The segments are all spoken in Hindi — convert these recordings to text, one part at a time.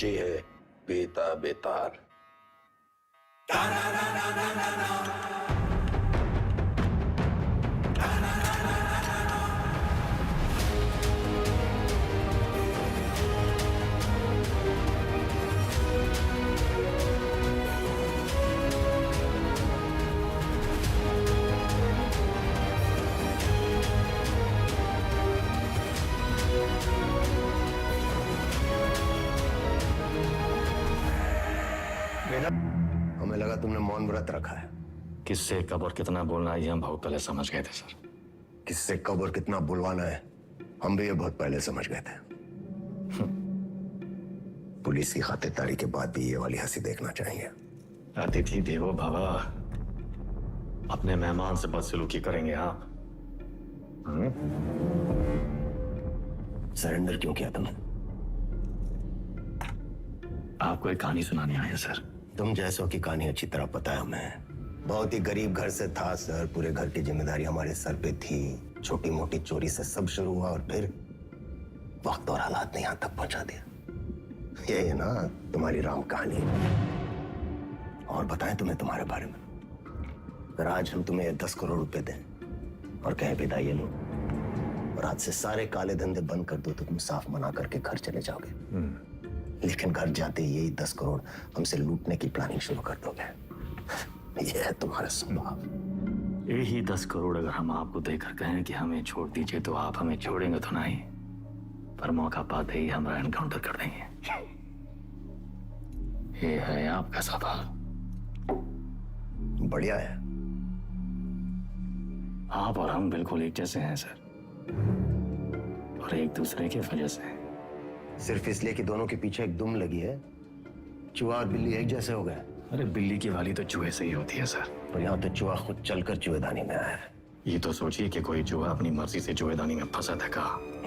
बच्ची है बेता बेतार। हमें लगा तुमने मौन व्रत रखा है। किससे कब और कितना बोलना है ये हम बहुत पहले समझ गए थे सर। किससे कब और कितना बुलवाना है हम भी ये बहुत पहले समझ गए थे। पुलिस की खातिरदारी के बाद भी ये वाली हंसी देखना चाहिए। अतिथि देवो भव, अपने मेहमान से बदसलूकी करेंगे आप? सरेंडर क्यों किया तुमने? आपको एक कहानी सुनानी आया सर। तुम जैसों की कहानी अच्छी तरह पता है हमें। बहुत ही गरीब घर से था सर, पूरे घर की जिम्मेदारी हमारे सर पे थी। छोटी मोटी चोरी से सब शुरू हुआ और फिर वक्त और हालात ने यहां तक पहुंचा दिया। ये है ना तुम्हारी राम कहानी। और बताएं तुम्हें तुम्हारे बारे में। अगर आज हम तुम्हें 10 करोड़ रुपए दें और कहें विदा ये लो और आज से सारे काले धंधे बंद कर दो तो तुम साफ मना करके घर चले जाओगे। लेकिन घर जाते ही यही 10 करोड़ हमसे लूटने की प्लानिंग शुरू कर दोगे। यह है तुम्हारा स्वभाव। यही 10 करोड़ अगर हम आपको देकर कहें कि हमें छोड़ दीजिए तो आप हमें छोड़ेंगे तो नहीं, पर मौका पाते ही हमारा एनकाउंटर कर देंगे। ये है आपका स्वभाव। बढ़िया है। आप और हम बिल्कुल एक जैसे हैं सर, और एक दूसरे की वजह से। सिर्फ इसलिए कि दोनों के पीछे एक दुम लगी है, चूहा और बिल्ली एक जैसे हो गए। अरे बिल्ली की वाली तो चूहे से ही होती है सर। पर यहाँ तो चूहा खुद चलकर चूहेदानी में आया है। ये तो सोचिए कि कोई चूहा अपनी मर्जी से चूहेदानी में फंसा था का।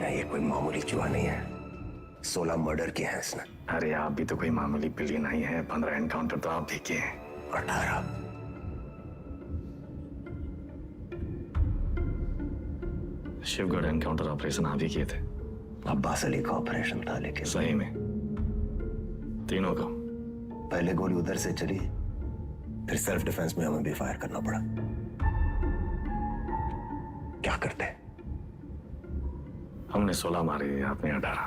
ये कोई मामूली चूहा नहीं है, 16 मर्डर किए हैं इसने। अरे आप भी तो कोई मामूली बिल्ली नहीं है। 15 एनकाउंटर तो आप भी किए हैं। 18। शिवगढ़ एनकाउंटर ऑपरेशन आप ही किए थे। अब्बास अली का ऑपरेशन था, लेकिन सही में तीनों का। पहले गोली उधर से चली, फिर सेल्फ डिफेंस में हमें भी फायर करना पड़ा। क्या करते? हमने 16 मारे, आपने 18।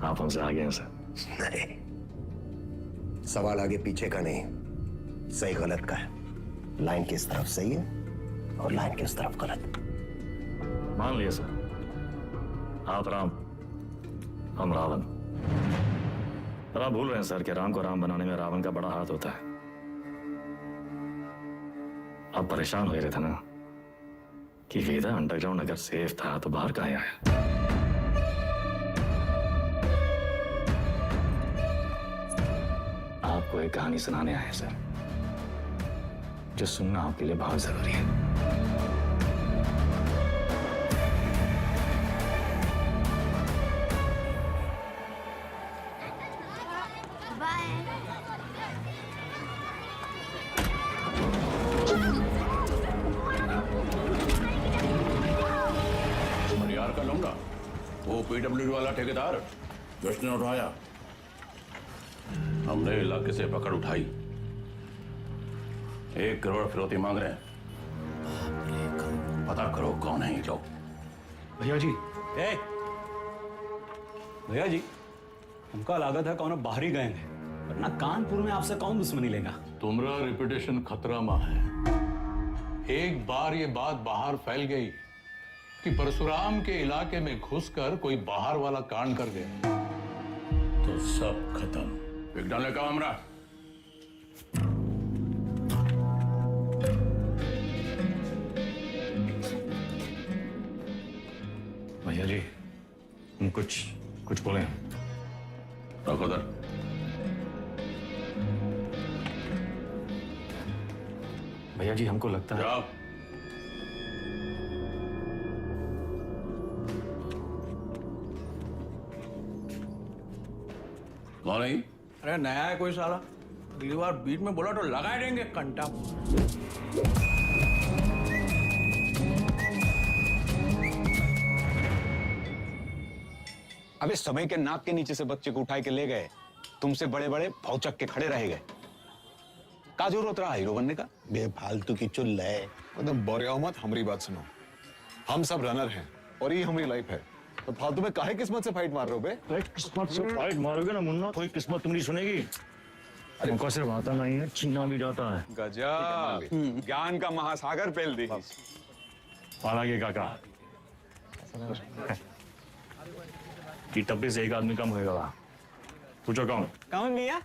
आप हमसे आगे हैं सर। नहीं, सवाल आगे पीछे का नहीं, सही गलत का है। लाइन किस तरफ सही है और लाइन किस तरफ गलत। मान लिया सर, आप राम, हम रावण। पर आप भूल रहे हैं सर कि राम को राम बनाने में रावण का बड़ा हाथ होता है। आप परेशान हो रहे थे ना कि वेदा अंडरग्राउंड अगर सेफ था तो बाहर कहाँ आया। आपको एक कहानी सुनाने आए सर, जो सुनना आपके लिए बहुत जरूरी है। परियार का लौंडा, वो पीडब्ल्यूडी वाला ठेकेदार जिसने उठाया, हमने इलाके से पकड़ उठाई। 1 करोड़ फिरौती मांग रहे हैं। पता करो कौन है ये लोग। भैया जी, भैया जी, हमका लागत है कौन बाहरी गए हैं, वरना कानपुर में आपसे कौन दुश्मनी लेगा। तुम्हारा रेपुटेशन खतरा में है। एक बार ये बात बाहर फैल गई कि परशुराम के इलाके में घुसकर कोई बाहर वाला कांड कर गया तो सब खत्म। विज्ञान का हमरा भैया जी, हम कुछ बोले। रखो दर। भैया जी, हमको लगता है जाओ। कौन है? अरे नया है कोई साला, अगली बार बीच में बोला तो लगा देंगे कंटा। अबे समय के नाक के नीचे से बच्चे को उठाए के ले गए, तुमसे बड़े बड़े भौचक के खड़े रह गए। का जरूरत रहा हीरो बनने का? बेफालतू की चुल है। एकदम बोरिया मत, हमारी बात सुनो। हम सब रनर हैं और ये हमारी लाइफ है, तो फालतू में काहे किस्मत से फाइट मार रहे हो बे? किस्मत से फाइट मारोगे ना मुन्ना, कोई किस्मत तुम नहीं सुनेगी। हमको सिर्फ आता नहीं है, छीना भी जाता है। गजब, ज्ञान का महासागर पेल दी। हालांकि काका कि टप्पे से एक आदमी कम होएगा। पूछो कौन? कौन भैया?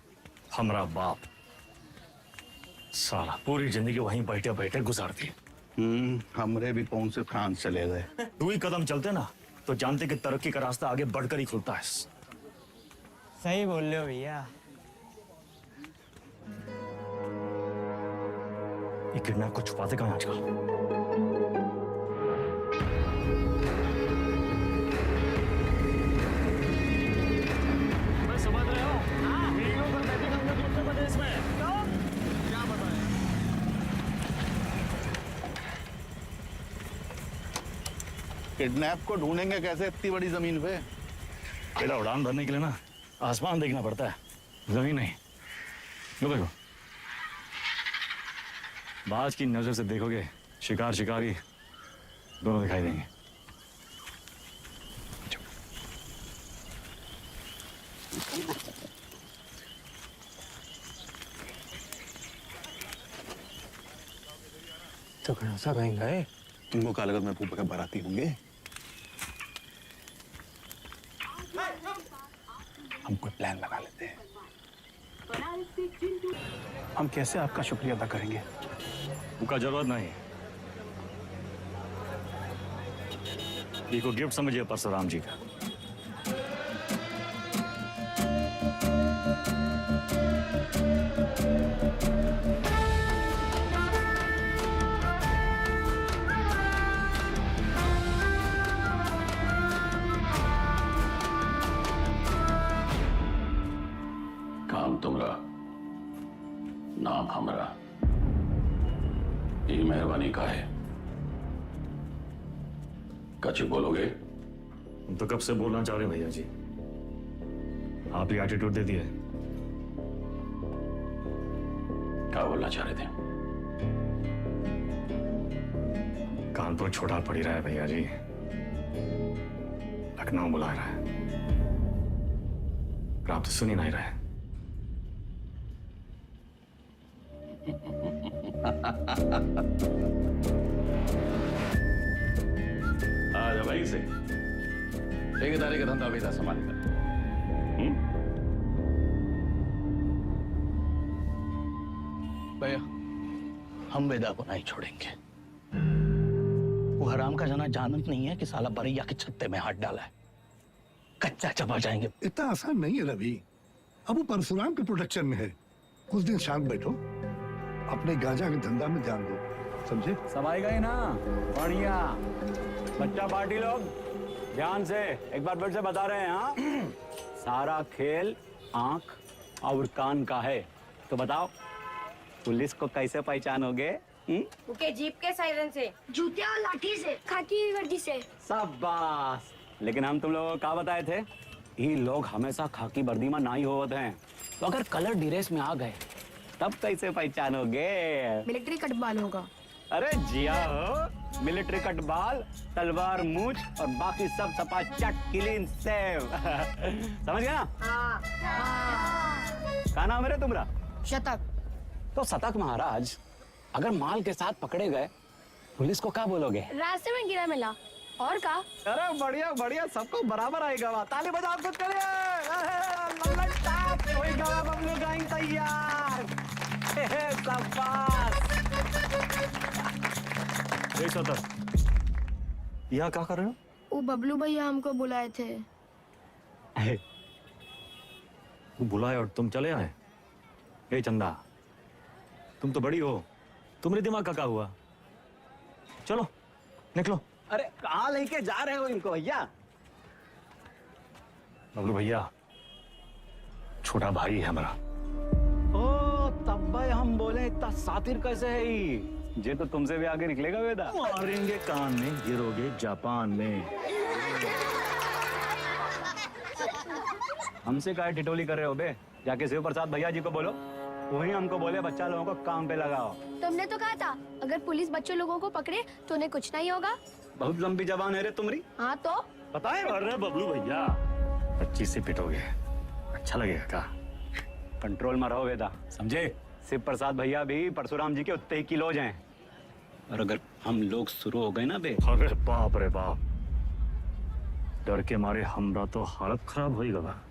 हमारा बाप। साला पूरी जिंदगी वहीं बैठे बैठे गुजार दी। हमरे भी पहुंच से फ्रांस चले गए। 2 ही कदम चलते ना तो जानते कि तरक्की का रास्ता आगे बढ़कर ही खुलता है। सही बोल रहे हो भैया। ये किडनैप को छुपाते कहाँ आजकल? मैं समझ रहा हूँ वीडियो पर बैठे हम लोग उत्तर प्रदेश में क्या बताएं? किडनैप को ढूंढेंगे कैसे इतनी बड़ी जमीन पे? पहला उड़ान भरने के लिए ना आसमान देखना पड़ता है, जमीन नहीं। लो देखो, बाज की नजर से देखोगे शिकार शिकारी दोनों दिखाई देंगे। तो कौन सा महंगा है? तुमको क्या लगा मैं फूफा के बाराती होंगे? हम कोई प्लान बना लेते हैं। हम कैसे आपका शुक्रिया अदा करेंगे? उनका जरूरत नहीं। ये को गिफ्ट समझिए परशुराम जी का। काम तुमरा, नाम हमरा। ये मेहरबानी का है। कछ बोलोगे? हम तो कब से बोलना चाह रहे भैया जी, आप ही एटीट्यूड दे दिए। क्या बोलना चाह रहे थे? कानपुर छोटा पड़ ही रहा है भैया जी, लखनऊ बुला रहा है, पर आप तो सुन ही नहीं रहे। आजा भाई से ठेकेदारी का धंधा भी था संभाल कर। भैया हम वेदा को नहीं छोड़ेंगे। वो हराम का जना जानत नहीं है कि साला बरैया के छत्ते में हाथ डाला है। कच्चा चबा जाएंगे। इतना आसान नहीं है रवि। अब वो परशुराम के प्रोटेक्शन में है। कुछ दिन शांत बैठो, अपने गांजा के धंधा में ध्यान दो, समझे? समाई गई ना? बढ़िया। बच्चा पार्टी लोग ध्यान से एक बार फिर से बता रहे हैं। हाँ, सारा खेल आंख और कान का है। तो बताओ पुलिस को कैसे पहचानोगे? उनके जीप के सायरन से, जूते और लाठी से, खाकी वर्दी से। शाबाश। लेकिन हम तुम लोगों को क्या बताए थे? ये लोग हमेशा खाकी वर्दी में नहीं होते हैं, तो अगर कलर ड्रेस में आ गए तब कैसे पहचानोगे? मिलिट्री कटबाल होगा। अरे जिया हो, मिलिट्री कटबाल, तलवार मूछ और बाकी सब सपा चट क्लीन सेव। समझ गया ना? क्या नाम है रे तुम्हारा? शतक। तो शतक महाराज, अगर माल के साथ पकड़े गए पुलिस को क्या बोलोगे? रास्ते में गिरा मिला। और का? अरे बढ़िया बढ़िया, सबको बराबर आएगा। ताली बजाओ कुछ करिए। बबलू गाइंग तैयार। यहाँ क्या कर रहे हो? वो बबलू भैया हमको बुलाए थे। वो बुलाए और तुम चले आए? ए चंदा, तुम तो बड़ी हो, तुम्हारे दिमाग का क्या हुआ? चलो निकलो। अरे कहाँ लेके जा रहे हो इनको भैया? बबलू भैया छोटा भाई है हमारा। ओ तब भाई हम बोले इतना सातिर कैसे है ये तो तुमसे भी आगे निकलेगा वेदा। मारेंगे कान में, गिरोगे जापान में। हमसे काहे टिटोली कर रहे हो बे? जाके शिव प्रसाद भैया जी को बोलो, वही हमको बोले बच्चा लोगों को काम पे लगाओ। तुमने तो कहा था अगर पुलिस बच्चों लोगों को पकड़े तो उन्हें कुछ नहीं होगा। बहुत लंबी जबान है रे तुम्हारी। हाँ तो पता है अरे बबलू भैया 25 से पिटोगे, अच्छा लगेगा का? कंट्रोल में रहो वेदा, समझे? शिव प्रसाद भैया भी परशुराम जी के उतने ही किलोज हैं। और अगर हम लोग शुरू हो गए ना बे, अरे बाप रे बाप, डर के मारे हमरा तो हालत खराब हो गया।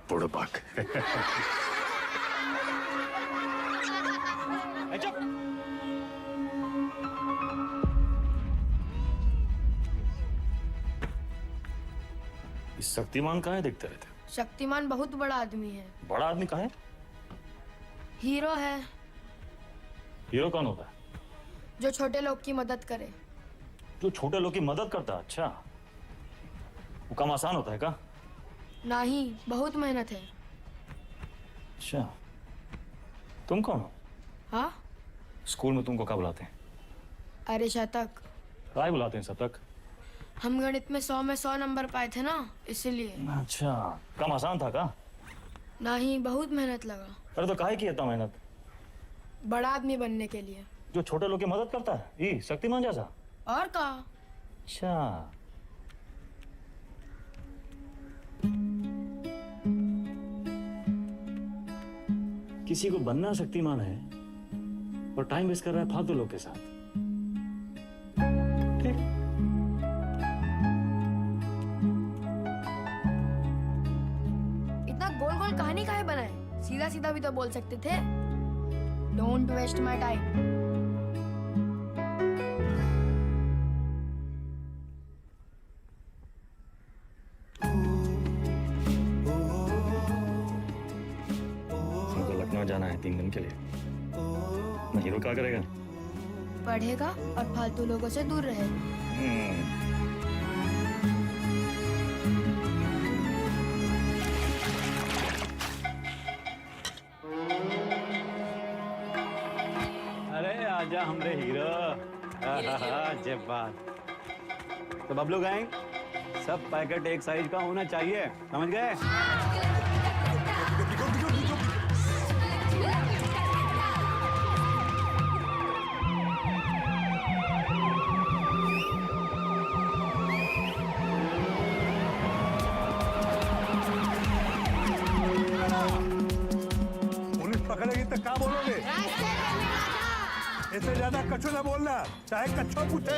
बुड़बक। चुप। इस शक्तिमान कहाँ है देखते रहते? शक्तिमान बहुत बड़ा आदमी है। बड़ा आदमी कहाँ है? हीरो है हीरो कौन होता है? जो छोटे लोग की मदद करे। जो छोटे लोग की मदद करता है? अच्छा, वो काम आसान होता है का? नहीं, बहुत मेहनत है। अच्छा, तुम कौन हो? हाँ? स्कूल में तुमको क्या बुलाते हैं? अरे शतक। काय बुलाते हैं शतक? हम गणित में 100 में 100 नंबर पाए थे ना, इसीलिए। अच्छा, काम आसान था का? नहीं, बहुत मेहनत लगा। अरे तो काहे की इतना मेहनत? बड़ा आदमी बनने के लिए। जो छोटे लोग की मदद करता है, ये शक्तिमान जैसा? और का? अच्छा, किसी को बनना शक्तिमान है और टाइम वेस्ट कर रहा है फालतू लोग के साथ। ठीक। इतना गोल गोल कहानी काहे बनाए? सीधा सीधा भी तो बोल सकते थे। Don't waste my time. हमको लखनऊ जाना है 3 दिन के लिए। मैं हीरो क्या करेगा? पढ़ेगा और फालतू लोगों से दूर रहेगा। अरे आजा हमरे हीरो। जब बात तो बबलू गैंग, सब पैकेट एक साइज का होना चाहिए, समझ गए? पुलिस पकड़ेगी तो क्या बोलोगे? इससे ज्यादा कछु ना बोलना, चाहे कच्छो पूछे।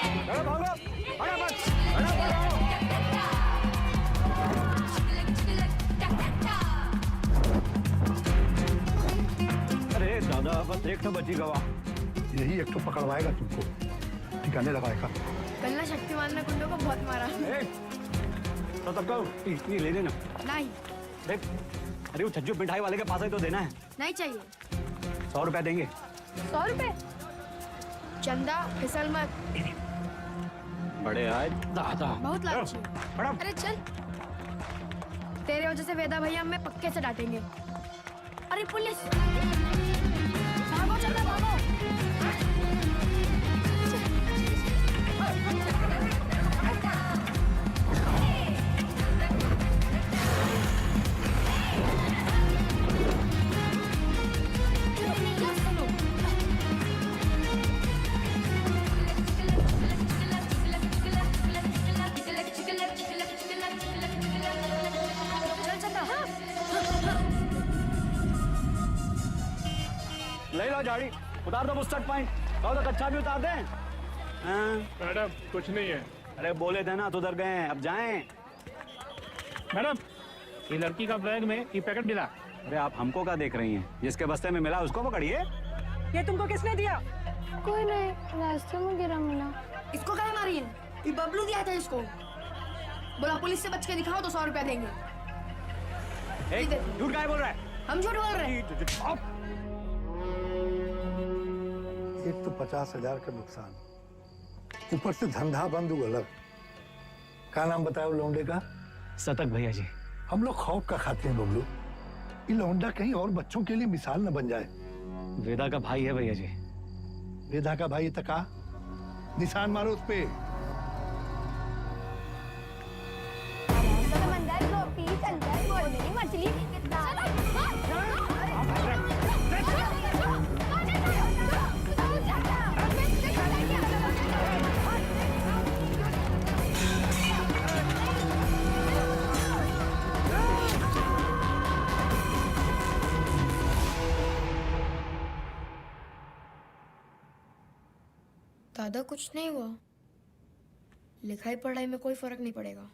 अरे भागो, अरे दादा, बस एक तो बची गवा। यही एक तो पकड़वाएगा तुमको, ठिकाने लगाएगा। कल ना शक्तिमान ने कुंडों को बहुत मारा। तो तब कहो, ये ले लेना। नहीं, देख, अरे वो छज्जू मिठाई वाले के पास ही तो देना है। नहीं चाहिए। 100 रुपया देंगे। 100 रुपए? चंदा, फिसल मत। बड़े आए दादा। बहुत लालची है। अरे चल, तेरे वजह से वेदा भैया हमें पक्के से डांटेंगे। अरे पुलिस! भागो चंदा, भागो। ले लो झाड़ी, उतार दो बुस्टर्ड पॉइंट। कहो तो कच्चा भी उतार दें। हाँ। मैडम कुछ नहीं है। अरे बोले थे ना, तो उधर गए हैं, अब जाएं। मैडम, ये लड़की का बैग में ये पैकेट मिला। अरे आप हमको क्या देख रही हैं? जिसके बस्ते में मिला उसको पकड़िए। ये तुमको किसने दिया? कोई नहीं, रास्ते में गिरा मिला। इसको काहे मारी है? ये बबलू दिया था इसको। बोला पुलिस से बच के दिखाओ तो 100 रुपया देंगे। झूठ काहे बोल रहा है? हम झूठ बोल रहे हैं। एक तो 50,000 का नुकसान, ऊपर से धंधा बंद हुआ अलग। क्या नाम बताया लौंडे का? शतक भैया जी। हम लोग खौफ का खाते हैं बबलू, ये लौंडा कहीं और बच्चों के लिए मिसाल न बन जाए। वेदा का भाई है भैया जी। वेदा का भाई तका, निशान मारो उस पे। समंदर को पी चल दादा कुछ नहीं हुआ, लिखाई पढ़ाई में कोई फर्क नहीं पड़ेगा,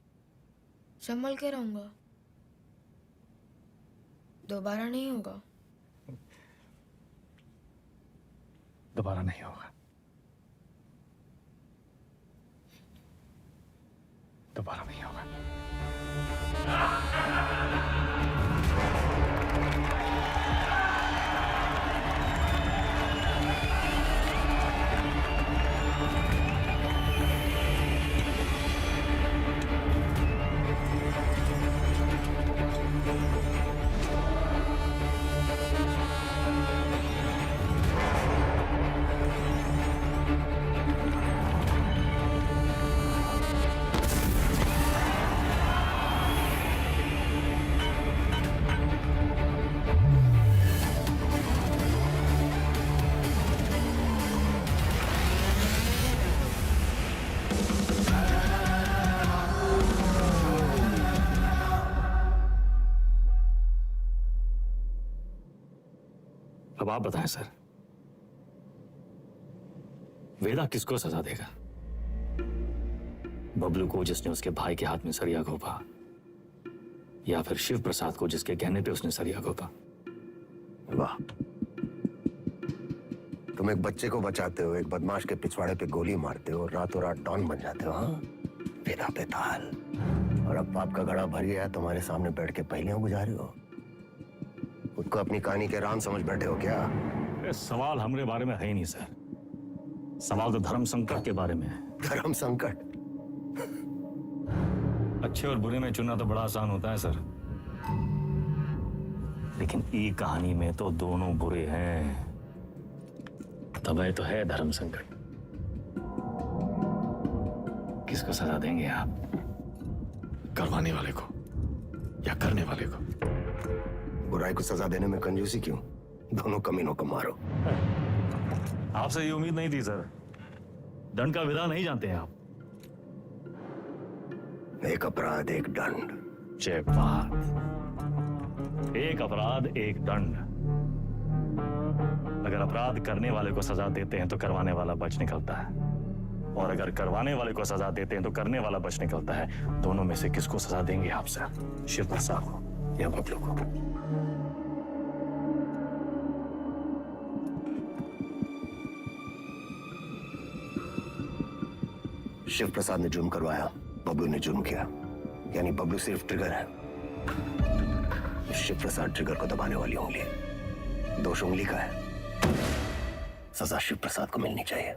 संभल के रहूंगा, दोबारा नहीं होगा। दोबारा नहीं होगा, दोबारा नहीं होगा। अब आप बताएं सर, वेदा किसको सजा देगा? बबलू को जिसने उसके भाई के हाथ में सरिया घोंपा, या फिर शिव प्रसाद को जिसके कहने पे उसने सरिया घोंपा? वाह, तुम एक बच्चे को बचाते हो, एक बदमाश के पिछवाड़े पे गोली मारते हो, रातों रात डॉन बन जाते हो। हाँ, वेदा पे ताल। और अब पाप का घड़ा भर गया, तुम्हारे सामने बैठ के पहेलियां बुझा रहे हो। खुद को अपनी कहानी के राम समझ बैठे हो क्या? सवाल हमारे बारे में है ही नहीं सर, सवाल तो धर्म संकट के बारे में है। धर्म संकट? अच्छे और बुरे में चुनना तो बड़ा आसान होता है सर, लेकिन ई कहानी में तो दोनों बुरे हैं, तब तो है धर्म संकट। किसको सजा देंगे आप? करवाने वाले को या करने वाले को? बुराई को सजा देने में कंजूसी क्यों? दोनों कमीनों को मारो। आपसे ये उम्मीद नहीं थी सर, दंड का विधान नहीं जानते हैं आप। एक अपराध एक दंड। जय बात, एक अपराध एक दंड। अगर अपराध करने वाले को सजा देते हैं तो करवाने वाला बच निकलता है, और अगर करवाने वाले को सजा देते हैं तो करने वाला बच निकलता है। दोनों में से किसको सजा देंगे आप सर? शिव प्रसाद को या बबलू को? शिव प्रसाद ने जुर्म करवाया, बबलू ने जुर्म किया, यानी बबलू सिर्फ ट्रिगर है, शिव प्रसाद ट्रिगर को दबाने वाली उंगली है। दोष उंगली का है, सजा शिव प्रसाद को मिलनी चाहिए।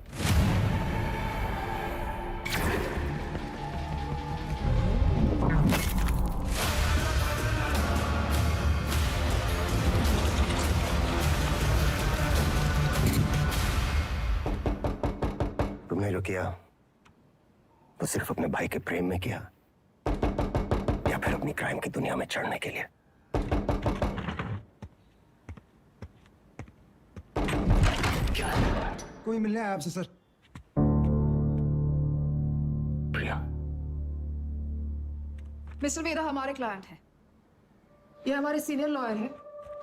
तुमने जो किया वो सिर्फ अपने भाई के प्रेम में किया, या फिर अपनी क्राइम की दुनिया में चढ़ने के लिए? क्या कोई मिलने आया आपसे सर? प्रिया, मिस्टर वेदा हमारे क्लाइंट हैं, ये हमारे सीनियर लॉयर हैं,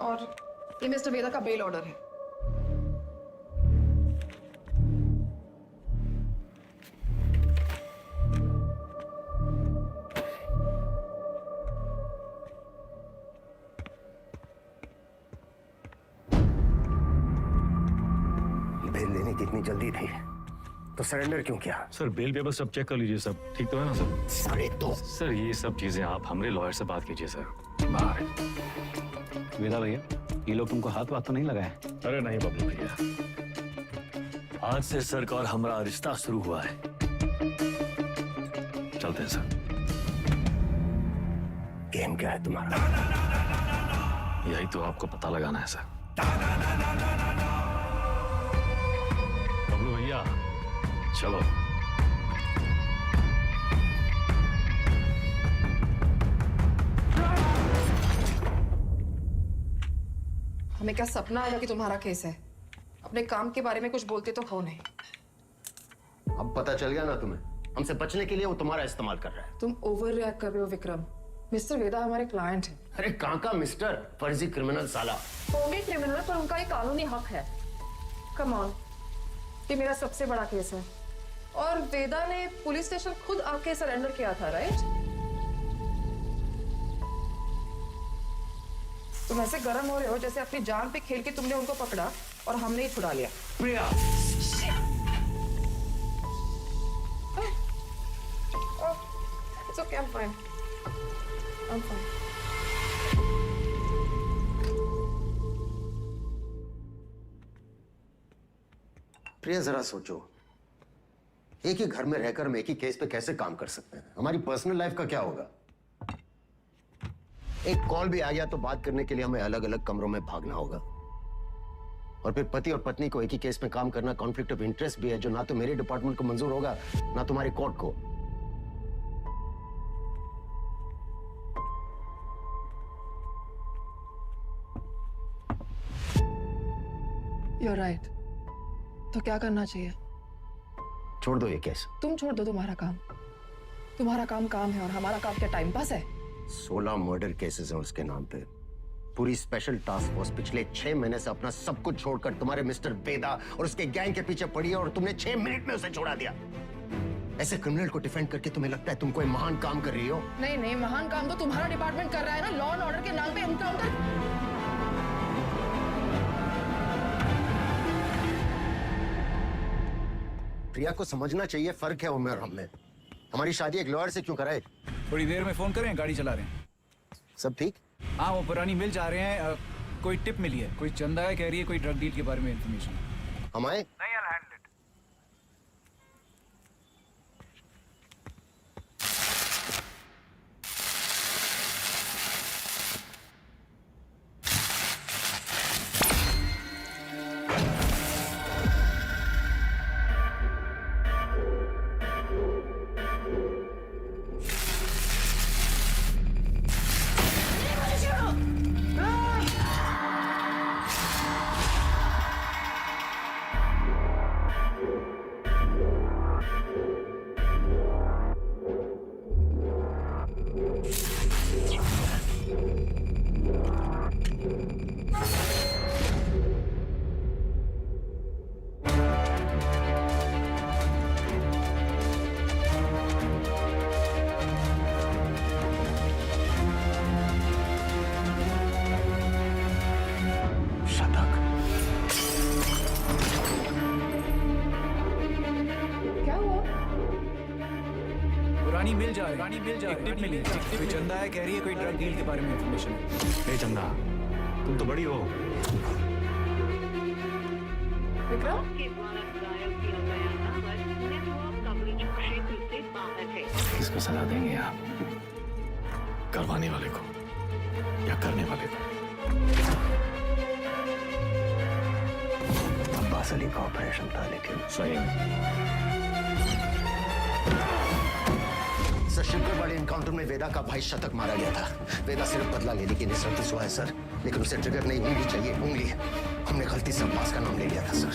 और ये मिस्टर वेदा का बेल ऑर्डर है। इतनी जल्दी थी तो सरेंडर क्यों किया? सर बेल पेपर सब चेक कर लीजिए, सब ठीक तो है ना सर? सारे तो सर ये सब चीजें आप हमारे लॉयर से बात कीजिए सर। बाहर। वेदा भैया, ये लोग तुमको हाथ वाथ तो नहीं लगाए? अरे नहीं बबलू भैया, आज से सर का और हमारा रिश्ता शुरू हुआ है। चलते हैं सर। गेम क्या है तुम्हारा? यही तो आपको पता लगाना है सर। बबलू भैया चलो। हमें क्या सपना आया कि तुम्हारा केस है? अपने काम के बारे में कुछ बोलते तो हो नहीं। अब पता चल गया ना तुम्हें, हमसे बचने के लिए वो तुम्हारा इस्तेमाल कर रहा है। तुम ओवर रिएक्ट कर रहे हो विक्रम। मिस्टर वेदा हमारे क्लाइंट हैं। अरे कहाँ का मिस्टर, फर्जी क्रिमिनल साला। होंगे क्रिमिनल, पर उनका एक कानूनी हक है। कम ऑन, ये मेरा सबसे बड़ा केस है। और वेदा ने पुलिस स्टेशन खुद आके सरेंडर किया था, राइट? तुम ऐसे गर्म हो रहे हो जैसे अपनी जान पे खेल के तुमने उनको पकड़ा और हमने ही छुड़ा लिया। प्रिया, It's okay, I'm fine. I'm fine. प्रिया जरा सोचो, एक ही घर में रहकर हम एक ही केस पे कैसे काम कर सकते हैं? हमारी पर्सनल लाइफ का क्या होगा? एक कॉल भी आ गया तो बात करने के लिए हमें अलग अलग कमरों में भागना होगा। और फिर पति और पत्नी को एक ही केस में काम करना कॉन्फ्लिक्ट ऑफ इंटरेस्ट भी है, जो ना तो मेरे डिपार्टमेंट को मंजूर होगा ना तुम्हारी कोर्ट को। You're right. तो क्या करना चाहिए? छोड़ दो ये केस। तुम छोड़ दो तुम्हारा काम। तुम्हारा काम काम है और हमारा काम क्या टाइम पास है? 16 मर्डर केसेस हैं उसके नाम पे। पूरी स्पेशल टास्क फोर्स पिछले 6 महीने से अपना सब कुछ छोड़कर तुम्हारे मिस्टर वेदा और उसके गैंग के पीछे पड़ी है और तुमने 6 मिनट में उसे छोड़ा दिया। ऐसे क्रिमिनल को डिफेंड करके तुम्हें लगता है तुम कोई महान काम कर रही हो? नहीं नहीं, महान काम तो तुम्हारा डिपार्टमेंट कर रहा है ना, लॉ एंड ऑर्डर के नाम पे एनकाउंटर। प्रिया को समझना चाहिए, फर्क है उम्र और हम में। हमारी शादी एक लॉयर से क्यों कराए? थोड़ी देर में फोन करें, गाड़ी चला रहे हैं। सब ठीक? हाँ, वो पुरानी मिल जा रहे हैं। कोई टिप मिली है, कोई चंदा है, कह रही है कोई ड्रग डील के बारे में इंफॉर्मेशन। हम आए? नहीं, I'll handle it. पुरानी मिल जा रही है, मिली कोई चंदा है, कह रही है कोई ड्रग डील के बारे में इंफॉर्मेशन है। ए चंदा, तुम तो बड़ी हो। विक्रम? किसको सलाह देंगे आप? करवाने वाले को या करने वाले को? अब्बास अली का ऑपरेशन था, लेकिन सही में सर, शिवगढ़ वाले एनकाउंटर में वेदा का भाई शतक मारा गया था। वेदा सिर्फ बदला लेने की निस्सरती हुआ है सर, लेकिन उसे ट्रिगर नहीं, उंगली चाहिए, उंगली। हमने गलती से अब्बास का नाम ले लिया था सर।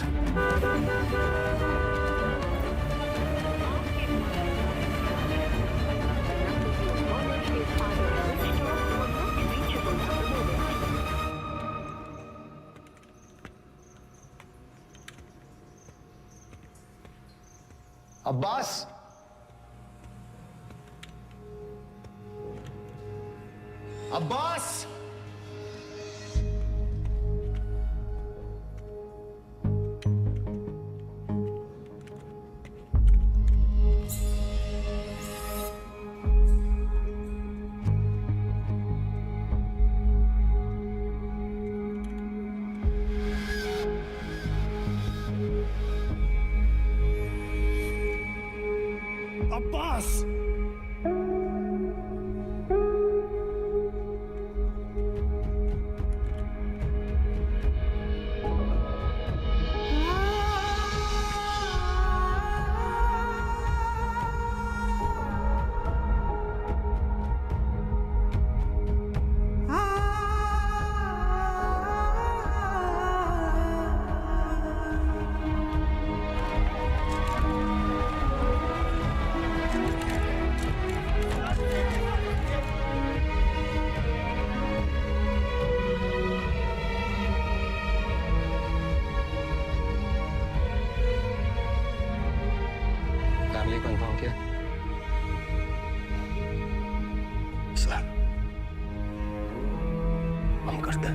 अब्बास, अब्बास, अब्बास, लिए कंफर्म किया? सर, हम करते हैं।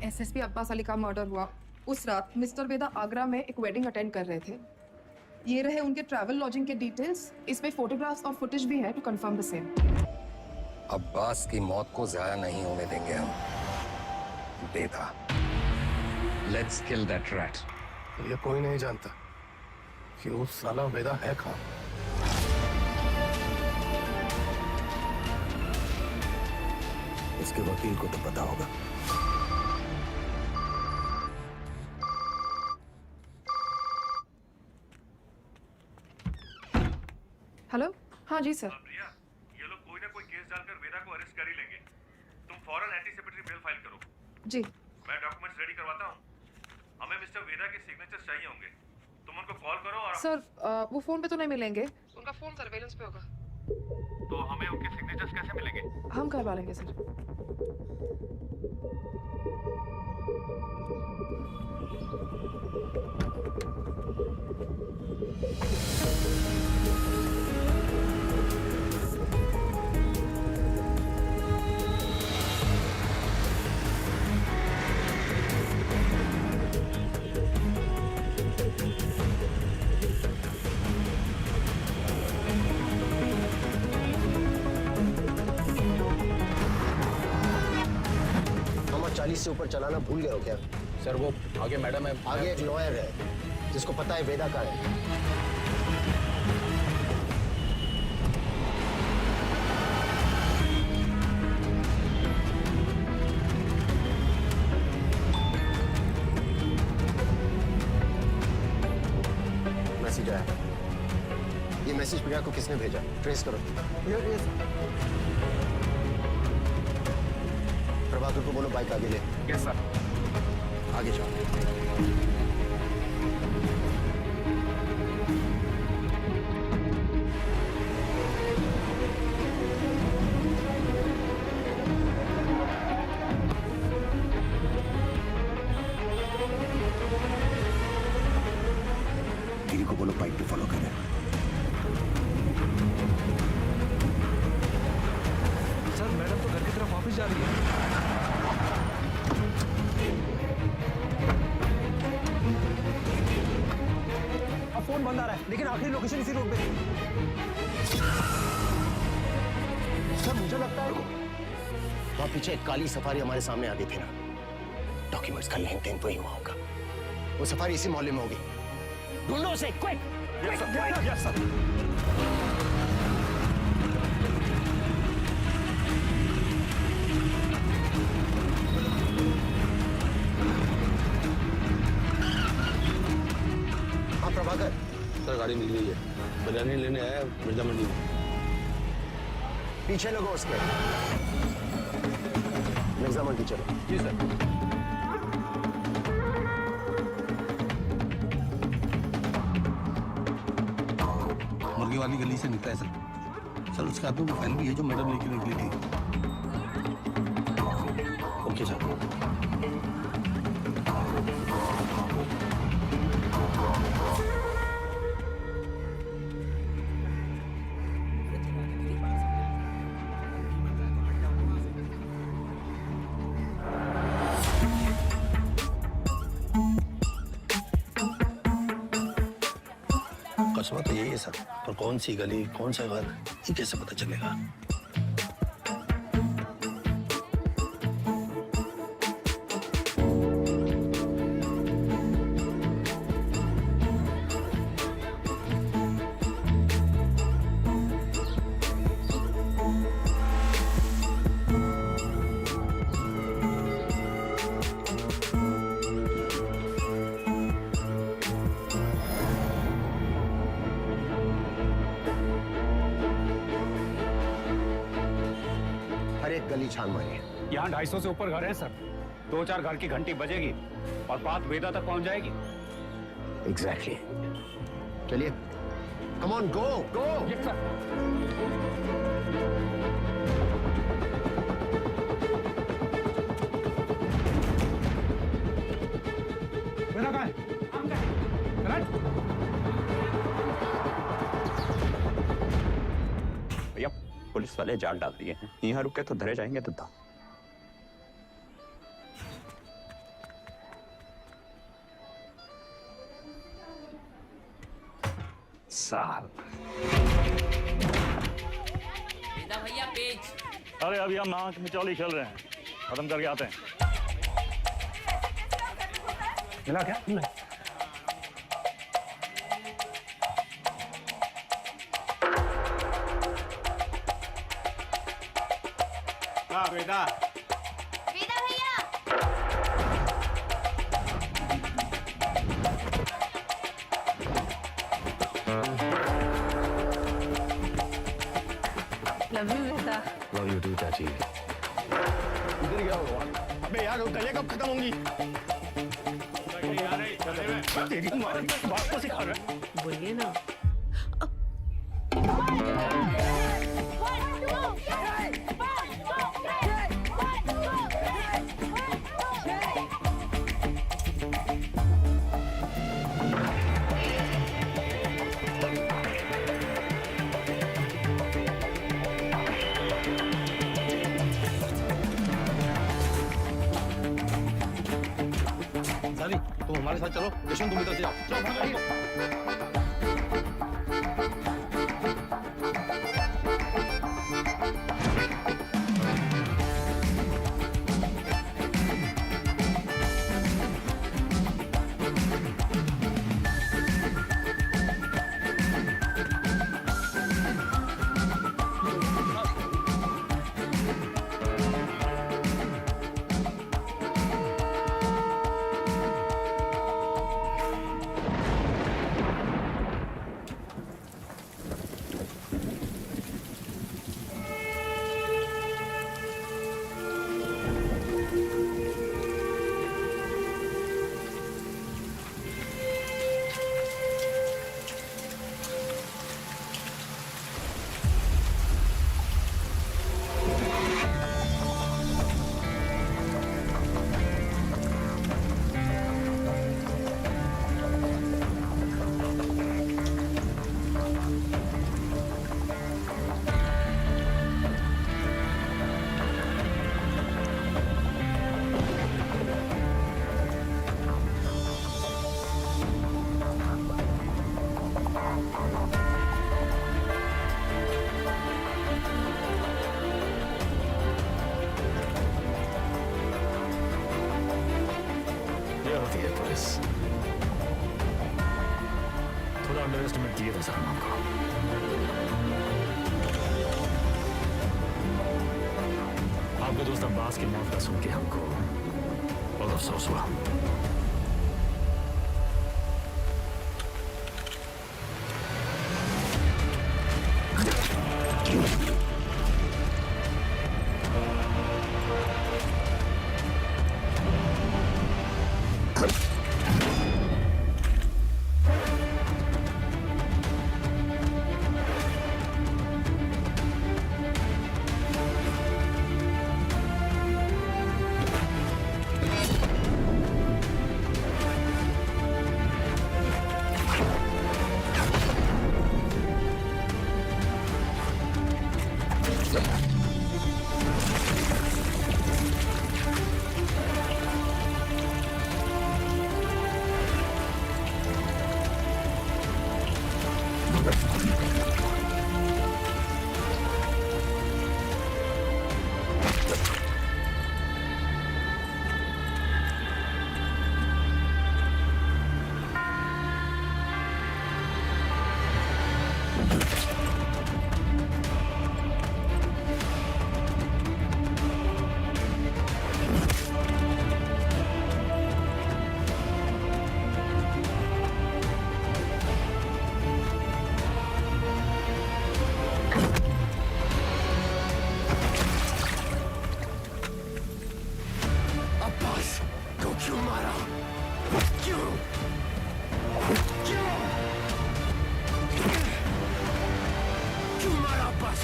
एसएसपी अब्बास अली का मर्डर हुआ उस रात मिस्टर वेदा आगरा में एक वेडिंग अटेंड कर रहे थे। ये रहे उनके ट्रैवल लॉजिंग के डिटेल्स। इसमें फोटोग्राफ्स और फुटेज भी है to confirm the same. Abbas की मौत को जाया नहीं होने देंगे हम। Veda, let's kill that rat. ये कोई नहीं जानता कि वो साला वेदा है कहाँ। इसके वकील को तो पता होगा। हेलो, हाँ जी सर। प्रिया, ये लोग कोई ना कोई केस डालकर वेदा को अरेस्ट कर ही लेंगे। तुम फौरन एंटीसिपेटरी बेल फाइल करो। जी। मैं डॉक्यूमेंट्स रेडी करवाता हूँ। हमें मिस्टर वेदा के सिग्नेचर्स चाहिए होंगे। तुम उनको कॉल करो और सर वो फोन पे तो नहीं मिलेंगे, उनका फोन सर्वेलेंस पे होगा। तो हमें उनके सिग्नेचर्स कैसे मिलेंगे? हम करवा लेंगे सर। हम 40 से ऊपर चलाना भूल गए हो क्या? सर वो आगे मैडम है। आगे एक लॉयर है जिसको पता है वेदा का है। मैसेज आया। ये मैसेज प्रिया को किसने भेजा? ट्रेस करो। प्रभाकर को बोलो बाइक आगे ले। Yes sir. आगे जाओ। गिरी को बोलो बाइक पे फॉलो करें। सर मैडम तो घर की तरफ वापस जा रही है। फोन बंद आ रहा है लेकिन आखिरी लोकेशन इसी रोड पे है। सर मुझे लगता है वहां पीछे एक काली सफारी हमारे सामने आ गई थी ना। डॉक्यूमेंट्स का लेन देन तो ही हुआ होगा। वो सफारी इसी मोहल्ले में होगी। ढूंढो उसे क्विक। Yes sir. हाँ प्रभाकर। सर गाड़ी मिल गई है। बिरयानी लेने आया मिर्जा मंडी में। पीछे लगो उसके। मिर्जा मंडी चलो। जी सर। मुर्गी वाली गली से निकला है सर। सर उसके हाथ में वो फाइल भी है जो मैडम लेके निकली थी। Okay sir. कस्बा तो यही है सर, पर कौन सी गली कौन सा घर ये कैसे पता चलेगा? गली छान मारिए। यहाँ 250 से ऊपर घर है सर। 2-4 घर की घंटी बजेगी और बात वेदा तक पहुंच जाएगी। एग्जैक्टली। चलिए, come on, go go. Yes sir. Veda कहाँ है? भैया पुलिस वाले जाल डाल दिए हैं, यहाँ रुके तो धरे जाएंगे तो था। साल भैया पेज। अरे अभी हम नाक मिचौली खेल रहे हैं, खत्म करके आते हैं। मिला क्या? वेदा भैया। Love you Veda. Love you too चाची। इधर क्या हुआ? अबे यार गलियां कब खत्म होंगी? तेरी माँ बात को सिखा रहा है। बोलिए ना। तुम हमारे साथ चलो, यशवंत तुम इधर से जाओ। चलो भागो। थोड़ा अंडर एस्टिमेट किए थे सलमान को। आपके दोस्त अब्बास की मौत का सुन के हमको बहुत अफसोस हुआ।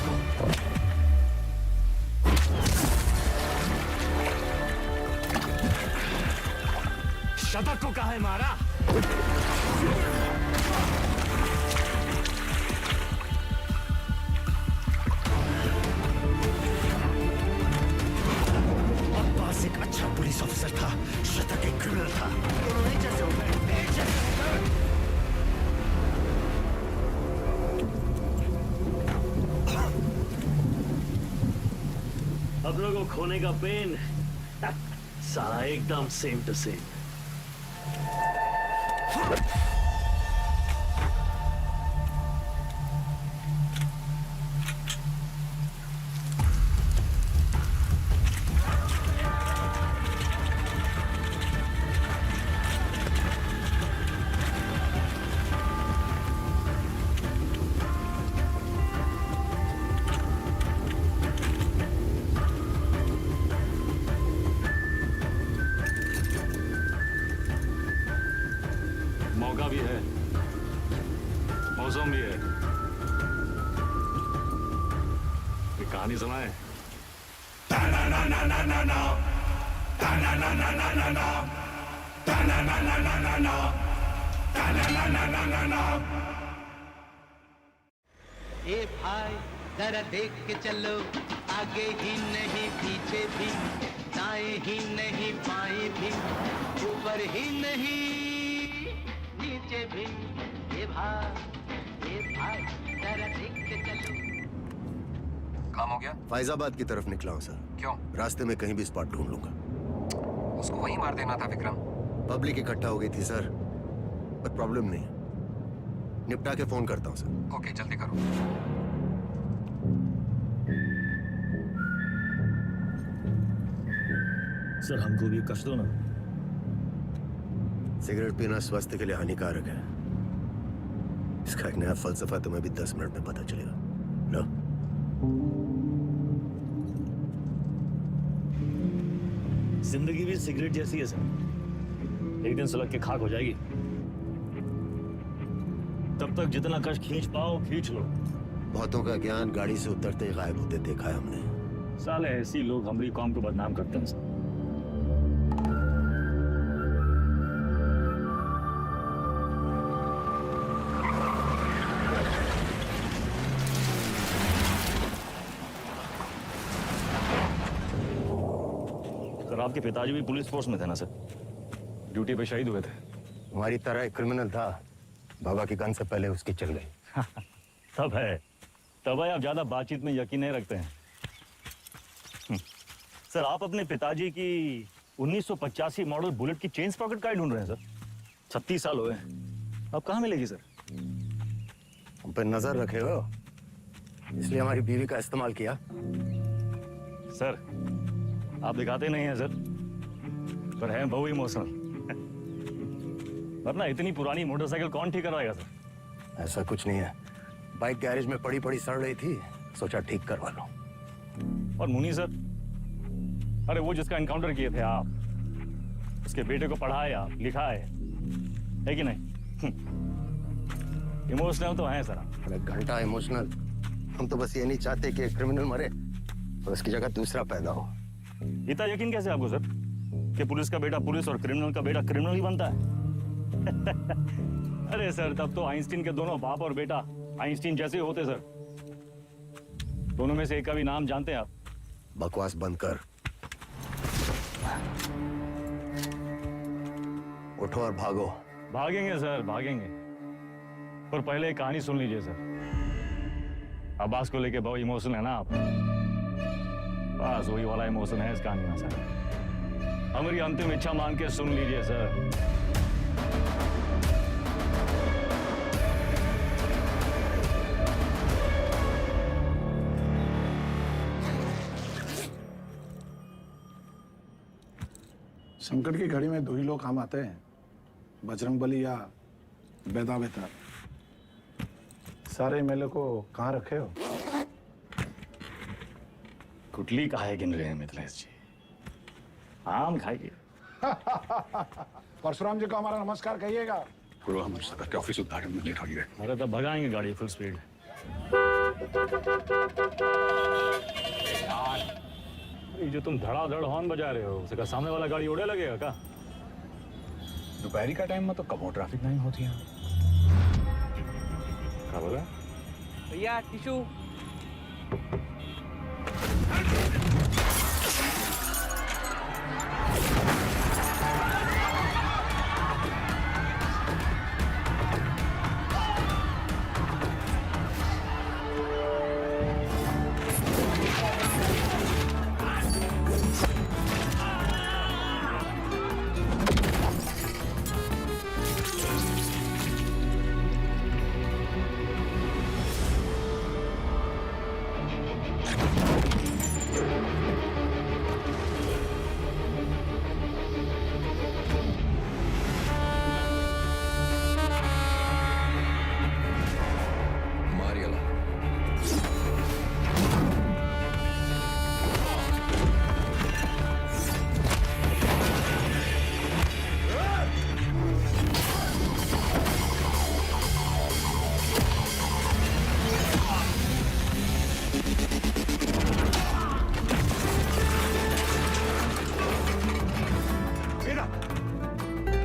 इसको। शतक को कहा है मारा? अब्बास एक अच्छा पुलिस ऑफिसर था, शतक एक क्रिमिनल था। दोनों एक जैसे हो गए, एक जैसे हो गए। अब लोगों को खोने का पेन सारा एकदम सेम टू सेम। मौका भी है, मौसम भी है। ये कहानी सुनाए। ए भाई जरा देख के चलो, आगे ही नहीं पीछे भी, दाएं ही नहीं बाएं भी, ऊपर ही नहीं नीचे भी। ए भाई जरा देख के चलो। काम हो गया? फैजाबाद की तरफ निकला हूँ सर। क्यों? रास्ते में कहीं भी स्पॉट ढूंढ लूंगा। उसको वहीं मार देना था विक्रम। पब्लिक इकट्ठा हो गई थी सर, पर प्रॉब्लम नहीं, निपटा के फोन करता हूँ सर। ओके, जल्दी करो। सर हमको भी कष्ट दो ना। सिगरेट पीना स्वास्थ्य के लिए हानिकारक है। इसका एक नया फलसफा तुम्हें भी 10 मिनट में पता चलेगा। लो। जिंदगी भी सिगरेट जैसी है सर, एक दिन सुलग के खाक हो जाएगी। तब तक जितना कष्ट खींच पाओ खींच लो। बहुतों का ज्ञान गाड़ी से उतरते ही गायब होते देखा है हमने। साले ऐसी लोग हमारी कौम को बदनाम करते हैं सर। सर आपके पिताजी भी पुलिस फोर्स में थे ना सर? ड्यूटी पे शहीद हुए थे। हमारी तरह एक क्रिमिनल था, बाबा की गन से पहले उसकी चल गई। तब है आप ज्यादा बातचीत में यकीन नहीं रखते हैं। सर आप अपने पिताजी की 1985 मॉडल बुलेट की चेन पॉकेट कार्ड ढूंढ रहे हैं सर? 36 साल हुए, अब कहाँ मिलेगी सर? हम पे नजर रखे हो, इसलिए हमारी बीवी का इस्तेमाल किया। सर आप दिखाते नहीं हैं सर, पर हैं बहु इमोशनल। वरना इतनी पुरानी मोटरसाइकिल कौन ठीक करवाएगा सर? ऐसा कुछ नहीं है, बाइक गैरेज में पड़ी पड़ी सड़ रही थी, सोचा ठीक करवा लो। और मुनी सर, अरे वो जिसका एनकाउंटर किए थे आप, उसके बेटे को पढ़ाए आप, लिखाए, है कि नहीं? इमोशनल तो हैं सर। अरे घंटा इमोशनल, हम तो बस ये नहीं चाहते कि एक क्रिमिनल मरे और उसकी जगह दूसरा पैदा हो। इतना यकीन कैसे आपको सर कि पुलिस का बेटा पुलिस और क्रिमिनल का बेटा क्रिमिनल ही बनता है? अरे सर तब तो आइंस्टीन के दोनों बाप और बेटा आइंस्टीन जैसे होते सर। दोनों में से एक का भी नाम जानते हैं आप? बकवास बंद कर, उठो और भागो। भागेंगे सर भागेंगे, पर पहले एक कहानी सुन लीजिए सर। अब्बास को लेके बहुत इमोशनल है ना आप? बस वही वाला इमोशन है इस कहानी में सर। हमारी अंतिम इच्छा मान के सुन लीजिए सर। संकट की घड़ी में दो ही लोग काम आते हैं, बजरंगबली या बेदा बेतार। सारे एमएलए को कहाँ रखे हो? कुटली काहे गिन रहे हैं मिथिलेश जी? आम खाइए। परशुराम जी को हमारा नमस्कार कहिएगा। गुरु हमारे सदर के ऑफिस उद्घाटन में लेट हो गए। अरे तो भगाएंगे गाड़ी फुल स्पीड। ये जो तुम धड़ाधड़ हॉर्न बजा रहे हो उसे का सामने वाला गाड़ी उड़े लगेगा क्या? दोपहरी का टाइम में तो कब ट्रैफिक नहीं होती है। क्या बोला? भैया टिशू।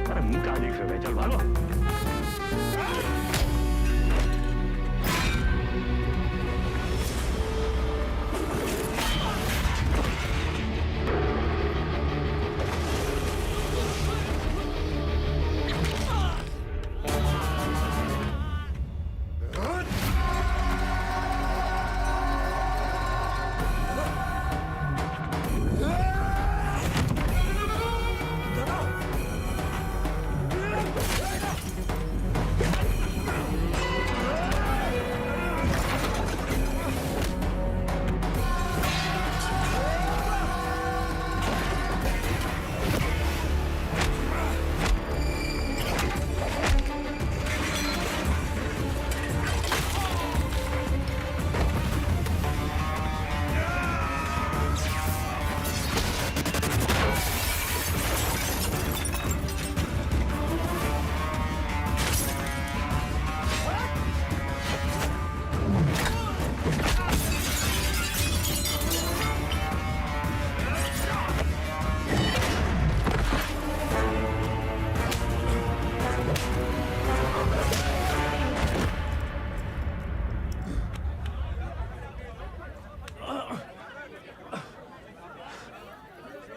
अरे मुंह क्या देख रहे हो? चल भागो।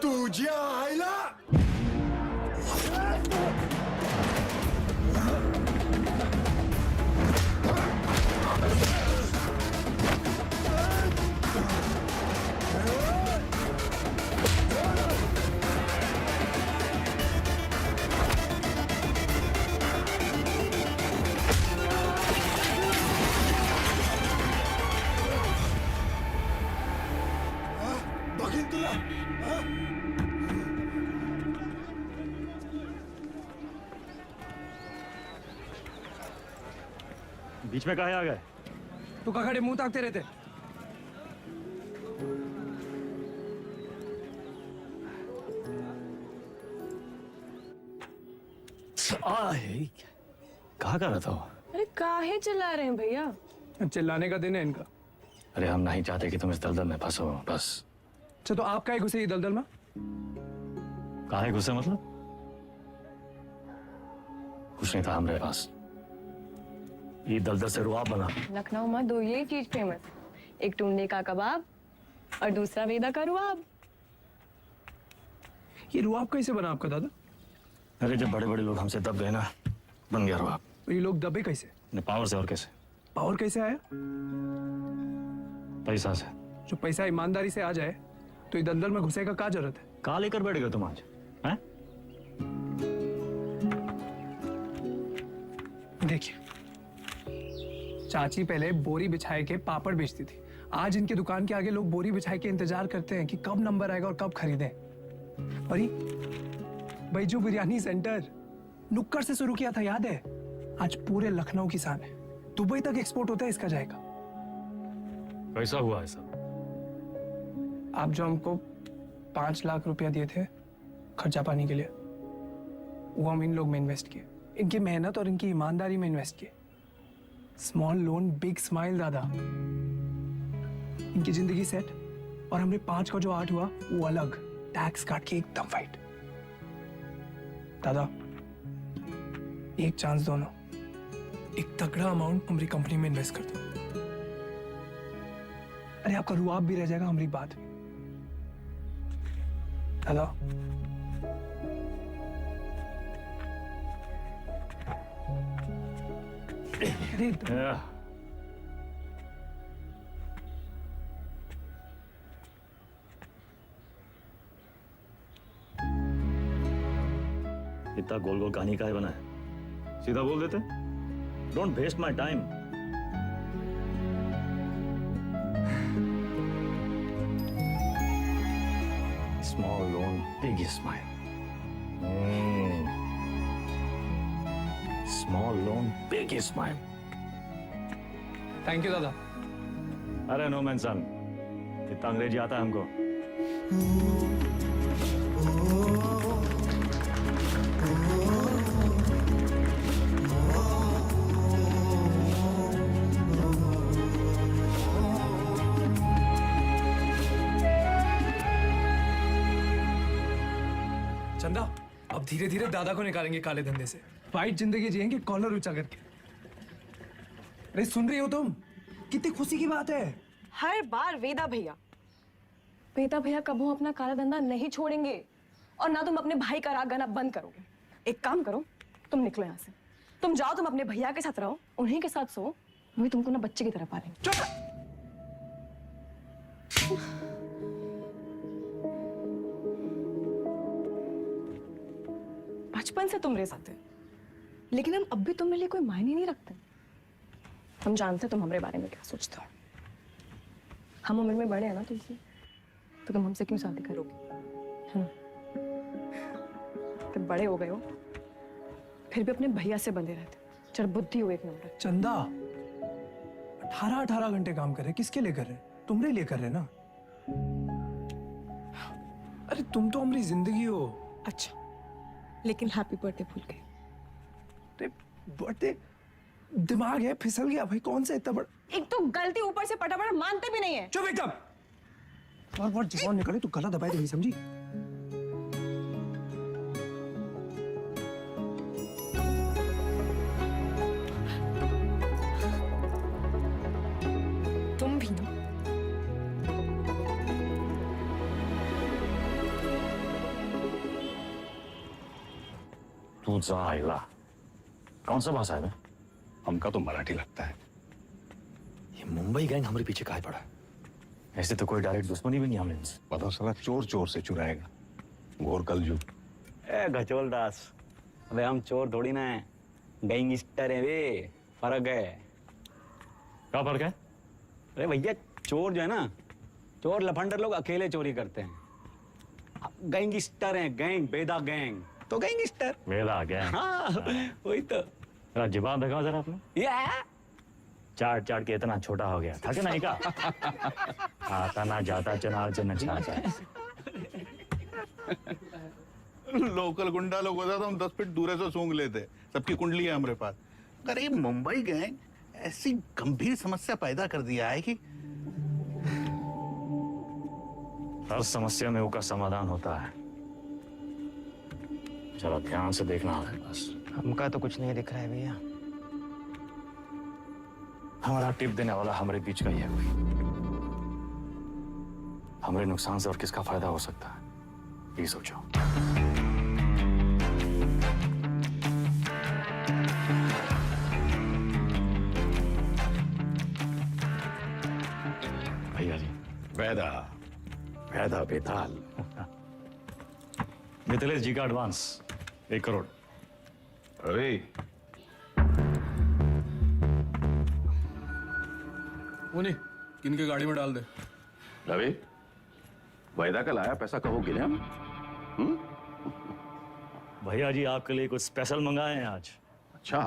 तुझ्या आईला बघीन तुला बीच में काहे आ गए? तू का खड़े मुंह ताकते रहते। कहाँ कर रहा था? अरे काहे चिल्ला रहे हैं भैया? चिल्लाने का दिन है इनका। अरे हम नहीं चाहते कि तुम इस दलदल में फंसो, बस। अच्छा तो आप काहे घुसे ये दलदल में? काहे घुसे मतलब? कुछ नहीं था हमारे पास। ये दलदल से रुआब बना। लखनऊ में दो यही चीज फेमस, एक टुंडे का कबाब और दूसरा वेदा का रुआब। ये रुआब कैसे बना आपका दादा? अरे जब बड़े बड़े लोग हमसे दब गए ना, बन गया रुआब। तो ये लोग दबे कैसे? पावर से। और कैसे? पावर कैसे आया? पैसा से। जो पैसा ईमानदारी से आ जाए तो ये दलदल में घुसे का क्या जरूरत है? कहाँ लेकर बैठ गए तुम आज? हैं? देखिए, चाची पहले बोरी बिछाए के पापड़ बेचती थी। आज इनके दुकान के आगे लोग बोरी बिछाए के इंतजार करते हैं कि कब नंबर आएगा और कब खरीदें। और बैजू बिरयानी सेंटर नुक्कड़ से शुरू किया था, याद है? आज पूरे लखनऊ की शान है। दुबई तक एक्सपोर्ट होता है इसका जाएगा। कैसा हुआ है सब? आप जो हमको 5 लाख रुपया दिए थे खर्चा पानी के लिए, वो हम इन लोग में इन्वेस्ट किए, इनकी मेहनत और इनकी ईमानदारी में इन्वेस्ट किए। स्मॉल लोन बिग स्माइल दादा। इनकी जिंदगी सेट और हमने 5 का जो 8 हुआ वो अलग, टैक्स काट के एकदम फाइट। दादा एक चांस दो ना, एक तगड़ा अमाउंट हमारी कंपनी में इन्वेस्ट कर दो। अरे आपका रुआब भी रह जाएगा हमारी बात में। दादा अरे इतना गोल गोल कहानी काहे बना है? सीधा बोल देते। Don't waste my time. Small loan big smile. Small loan big smile. Thank you दादा। अरे नो मैन सन, इतना अंग्रेजी आता है हमको। चंदा अब धीरे धीरे दादा को निकालेंगे काले धंधे से, फाइट जिंदगी जिएंगे कॉलर ऊंचा करके। अरे सुन रही हो तुम? कितनी खुशी की बात है। हर बार वेदा भैया कबू अपना काला धंधा नहीं छोड़ेंगे और ना तुम अपने भाई का राग गाना बंद करोगे। एक काम करो, तुम निकलो यहाँ से, तुम जाओ, तुम अपने भैया के साथ रहो, उन्हीं के साथ सो, वही तुमको ना बच्चे की तरह पालेंगे। बचपन से तुम रह सकते, लेकिन हम अब भी तुम्हारे लिए कोई मायने नहीं रखते। हम जानते तुम हमारे बारे में क्या सोचते हो। हम उम्र में बड़े हैं ना तुमसे, तो तुम हमसे क्यों शादी करोगे? है ना? तुम बड़े हो गए हो, फिर भी अपने भैया से बंधे रहते, चल बुद्धि हो एक नंबर। चंदा 18 घंटे काम कर रहे, किसके लिए कर रहे? तुम्हारे लिए कर रहे ना। अरे तुम तो हमारी जिंदगी हो। अच्छा, लेकिन हैप्पी बर्थडे भूल गए। बर्थडे दिमाग है फिसल गया भाई, कौन सा इतना बड़ा। एक तो गलती ऊपर से पटा मानते भी नहीं है। चुप एकदम। और जवान निकले तो गला दबाए तो नहीं, समझी? तुम भी ना। तू जा आइला। कौन सा भाषा है बे? हमका तो मराठी लगता है। ये मुंबई गैंग हमारे पीछे काहे पड़ा? ऐसे तो कोई डायरेक्ट दुश्मनी भी नहीं हमने इनसे। पता चला चोर चोर से चुराएगा, घोर कलजू। ए गचोल दास, अबे हम चोर थोड़ी ना है, गैंगस्टर है वे। फर्क है। क्या फर्क है? अरे भैया चोर जो है ना, चोर लफंडर लोग अकेले चोरी करते हैं। गैंगस्टर हैं, गैंग, बेदा गैंग तो गैंगस्टर। बेदा गैंग। हाँ वही तो। जुबान दिखाओ जरा आपने। चाट चाट के इतना छोटा हो गया था कि नहीं का? आता ना जाता चनार से नचाता। लोकल गुंडा लोग होता तो हम 10 फीट दूर से सूंघ लेते। सबकी कुंडली है हमारे पास। अरे मुंबई गैंग ऐसी गंभीर समस्या पैदा कर दिया है कि हर समस्या में उसका समाधान होता है। जरा ध्यान से देखना है बस। हमका तो कुछ नहीं दिख रहा है भैया। हमारा टिप देने वाला हमारे बीच का ही है कोई। हमारे नुकसान से और किसका फायदा हो सकता है, ये सोचो। भैया जी। वैदा वैदा बेताल। मिथिलेश जी का एडवांस 1 करोड़। अरे उन्हीं किनके गाड़ी में डाल दे। रवि, वायदा का लाया पैसा कहो गिने हम? भैया जी आपके लिए कुछ स्पेशल मंगाए हैं आज। अच्छा।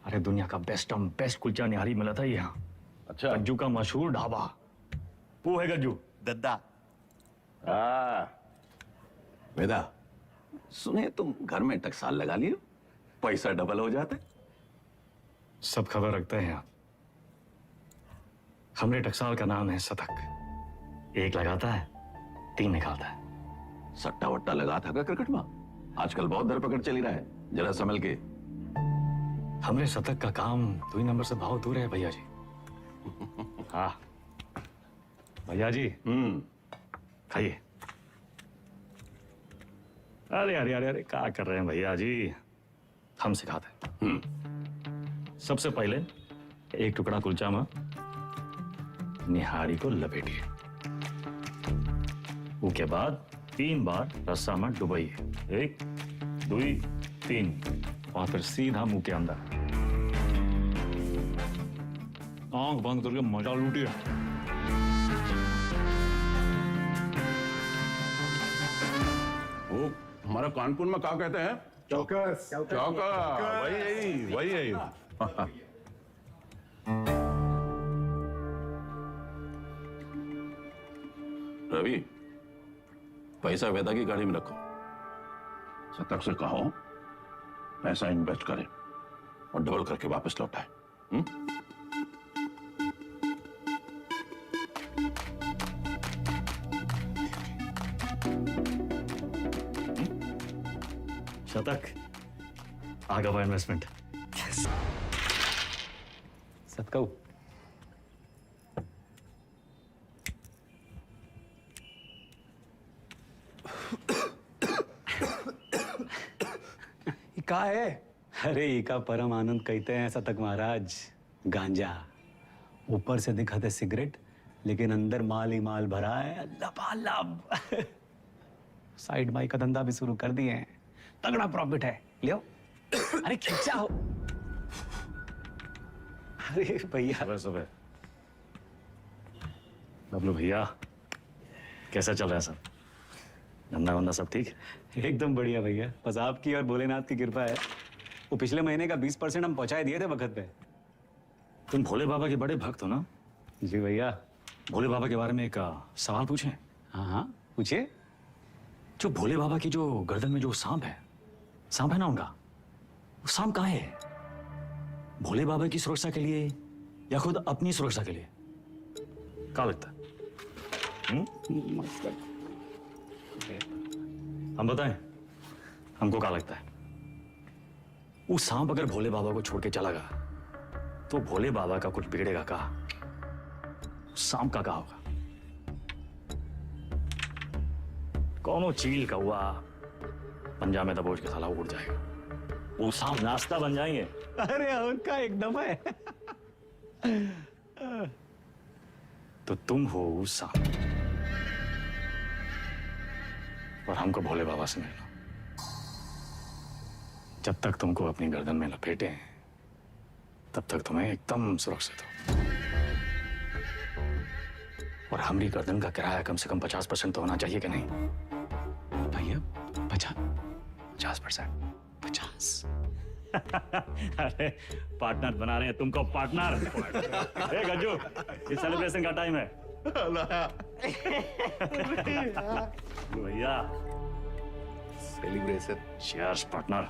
अरे दुनिया का बेस्ट कुलचा निहारी मिला था यहाँ। अच्छा। गज्जू का मशहूर ढाबा। वो है गज्जू दद्दा। वेदा, सुने तुम घर में टकसाल लगा लियो, पैसा डबल हो जाता है। सब खबर रखते हैं आप। हमरे टकसाल का नाम है सतक। एक लगाता है 3 निकालता है। सट्टा वट्टा लगा था क्या क्रिकेट में? आजकल बहुत धरपकड़ चली रहा है, जरा संभल के। हमरे शतक का काम 2 नंबर से बहुत दूर है भैया जी। हाँ भैया जी खाइए। अरे अरे अरे अरे क्या कर रहे हैं भैया जी, हम सिखाते हैं। सबसे पहले एक टुकड़ा कुलचा में निहारी को लपेटिए, उसके बाद 3 बार रस्सा में डुबाइए, 1 2 3, और फिर सीधा मुंह के अंदर आंख बंद करके मजा लूटिए। वो हमारा कानपुर में क्या कहते हैं? चौकस। चौका। वही यही। रवि, पैसा वेदा की गाड़ी में रखो। शतक से कहो पैसा इन्वेस्ट करे और डबल करके वापस लौटाए। शतक आगे हुआ इन्वेस्टमेंट। सतकऊ का है? अरे इका परम आनंद कहते हैं शतक महाराज। गांजा ऊपर से दिखाते सिगरेट, लेकिन अंदर माल ही माल भरा है लबालब। साइड बाई का धंधा भी शुरू कर दिए हैं, तगड़ा प्रॉफिट है। लियो अरे खींचा हो। अरे भैया सुबह सुबह बबलू भैया कैसा चल रहा है सब? धंधा वंदा सब ठीक? एकदम बढ़िया भैया, बस आपकी और भोलेनाथ की कृपा है। वो पिछले महीने का 20% हम पहुंचाए दिए थे वक्त पे। तुम भोले बाबा के बड़े भक्त हो ना? जी भैया। भोले बाबा के बारे में एक सवाल पूछें? हाँ हाँ पूछिए। जो भोले बाबा की जो गर्दन में जो सांप है ना उनका, वो सांप कहाँ है? भोले बाबा की सुरक्षा के लिए या खुद अपनी सुरक्षा के लिए? क्या लगता है? हम बताएं हमको क्या लगता है? वो सांप अगर भोले बाबा को छोड़ के चला गया तो भोले बाबा का कुछ बिगड़ेगा का? सांप का होगा? कौनो चील का हुआ पंजा में दबोच के साला उड़ जाएगा, वो सांप नाश्ता बन जाएंगे। अरे उनका एकदम है। तो तुम हो वो सांप और हमको भोले बाबा से मिलना। जब तक तुमको अपनी गर्दन में लपेटे हैं तब तक तुम्हें एकदम सुरक्षित हो। और हमारी गर्दन का किराया कम से कम 50% तो होना चाहिए कि नहीं भैया? 50%? अरे पार्टनर बना रहे हैं तुमको, पार्टनर। ए गज्जू, ये सेलिब्रेशन का टाइम है। भैया celebration. Cheers partner.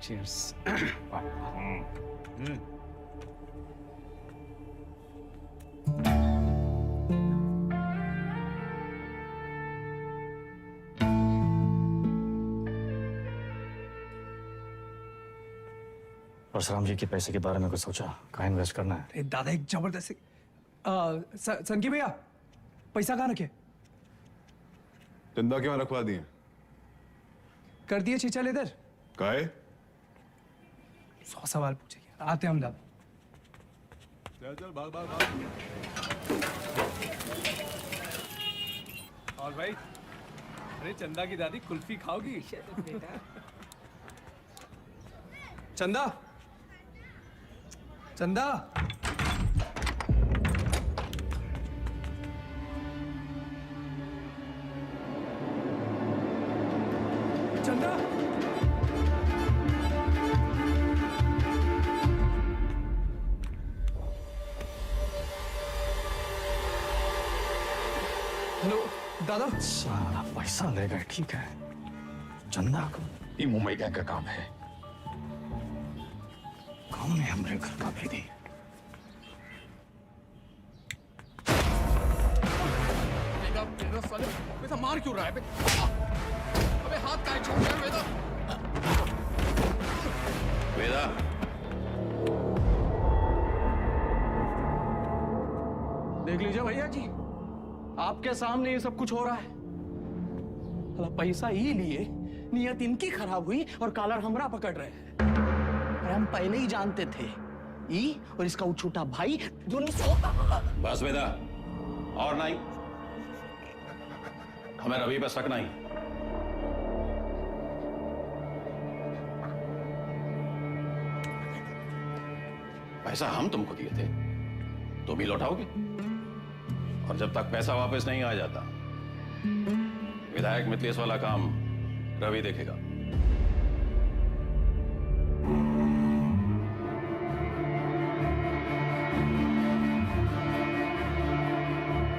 Cheers. Parshuram ji के पैसे के बारे में कुछ सोचा? कहाँ इन्वेस्ट करना है? अरे दादा एक जबरदस्त संकी भैया पैसा कहाँ रखे? चंदा क्यों रखवा दिए? कर दिए चीचल इधर। काहे? 100 सवाल पूछेंगे, आते हम दादा। चल भाग भाग भाग। और भाई, अरे चंदा की दादी कुल्फी खाओगी? चंदा, चंदा, चंदा। हेलो दादा। सारा पैसा ले गए, ठीक है। चंदा को ये मुंबई का काम है, कौन है हमारे घर का भेदी? ऐसा मार क्यों रहा है? अबे हाथ काहे छोड़ रहा है वेदा? वेदा, देख लीजिए भैया जी, आपके सामने ये सब कुछ हो रहा है। पैसा ही लिए, नियत इनकी खराब हुई और कॉलर हमरा पकड़ रहे हैं। अरे हम पहले ही जानते थे ई और इसका वो छोटा भाई दोनों। बस वेदा, और नहीं, हमें रवि पर शक नहीं। पैसा हम तुमको दिए थे, तुम ही लौटाओगे, और जब तक पैसा वापस नहीं आ जाता विधायक मिथिलेश वाला काम रवि देखेगा।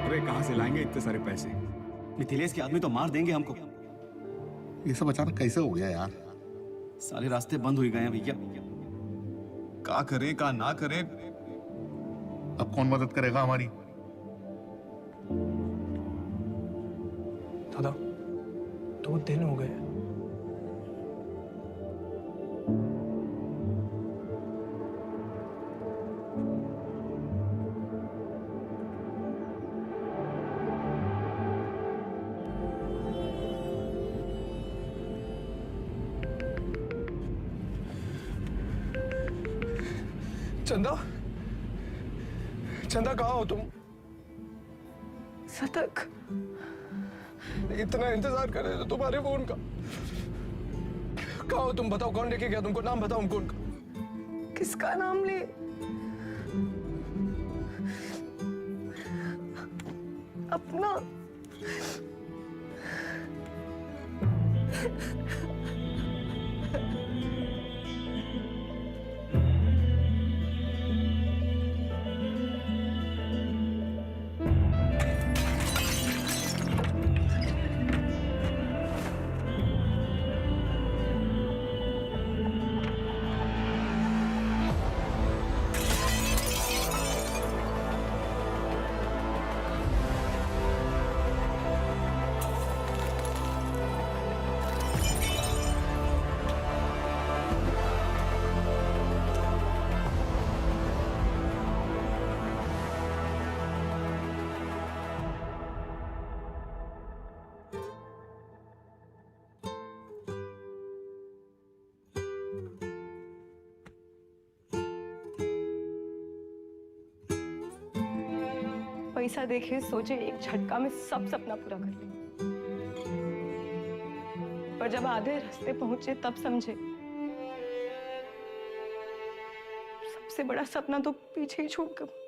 अबे कहां से लाएंगे इतने सारे पैसे? मिथिलेश के आदमी तो मार देंगे हमको। ये सब अचानक कैसे हो गया यार? सारे रास्ते बंद हो गए हैं भैया। का करें का ना करें? अब कौन मदद करेगा हमारी? दादा 2 दिन हो गए। चंदा, चंदा कहाँ हो तुम? सतक, इतना इंतजार कर रहे थे तुम्हारे फोन का। कहाँ हो तुम? बताओ कौन लेके गया तुमको? नाम बताओ हमको उनका। किसका नाम ले? अपना। पैसा देखे सोचे एक झटका में सब सपना पूरा कर ले, पर जब आधे रास्ते पहुंचे तब समझे सबसे बड़ा सपना तो पीछे ही छूट गया।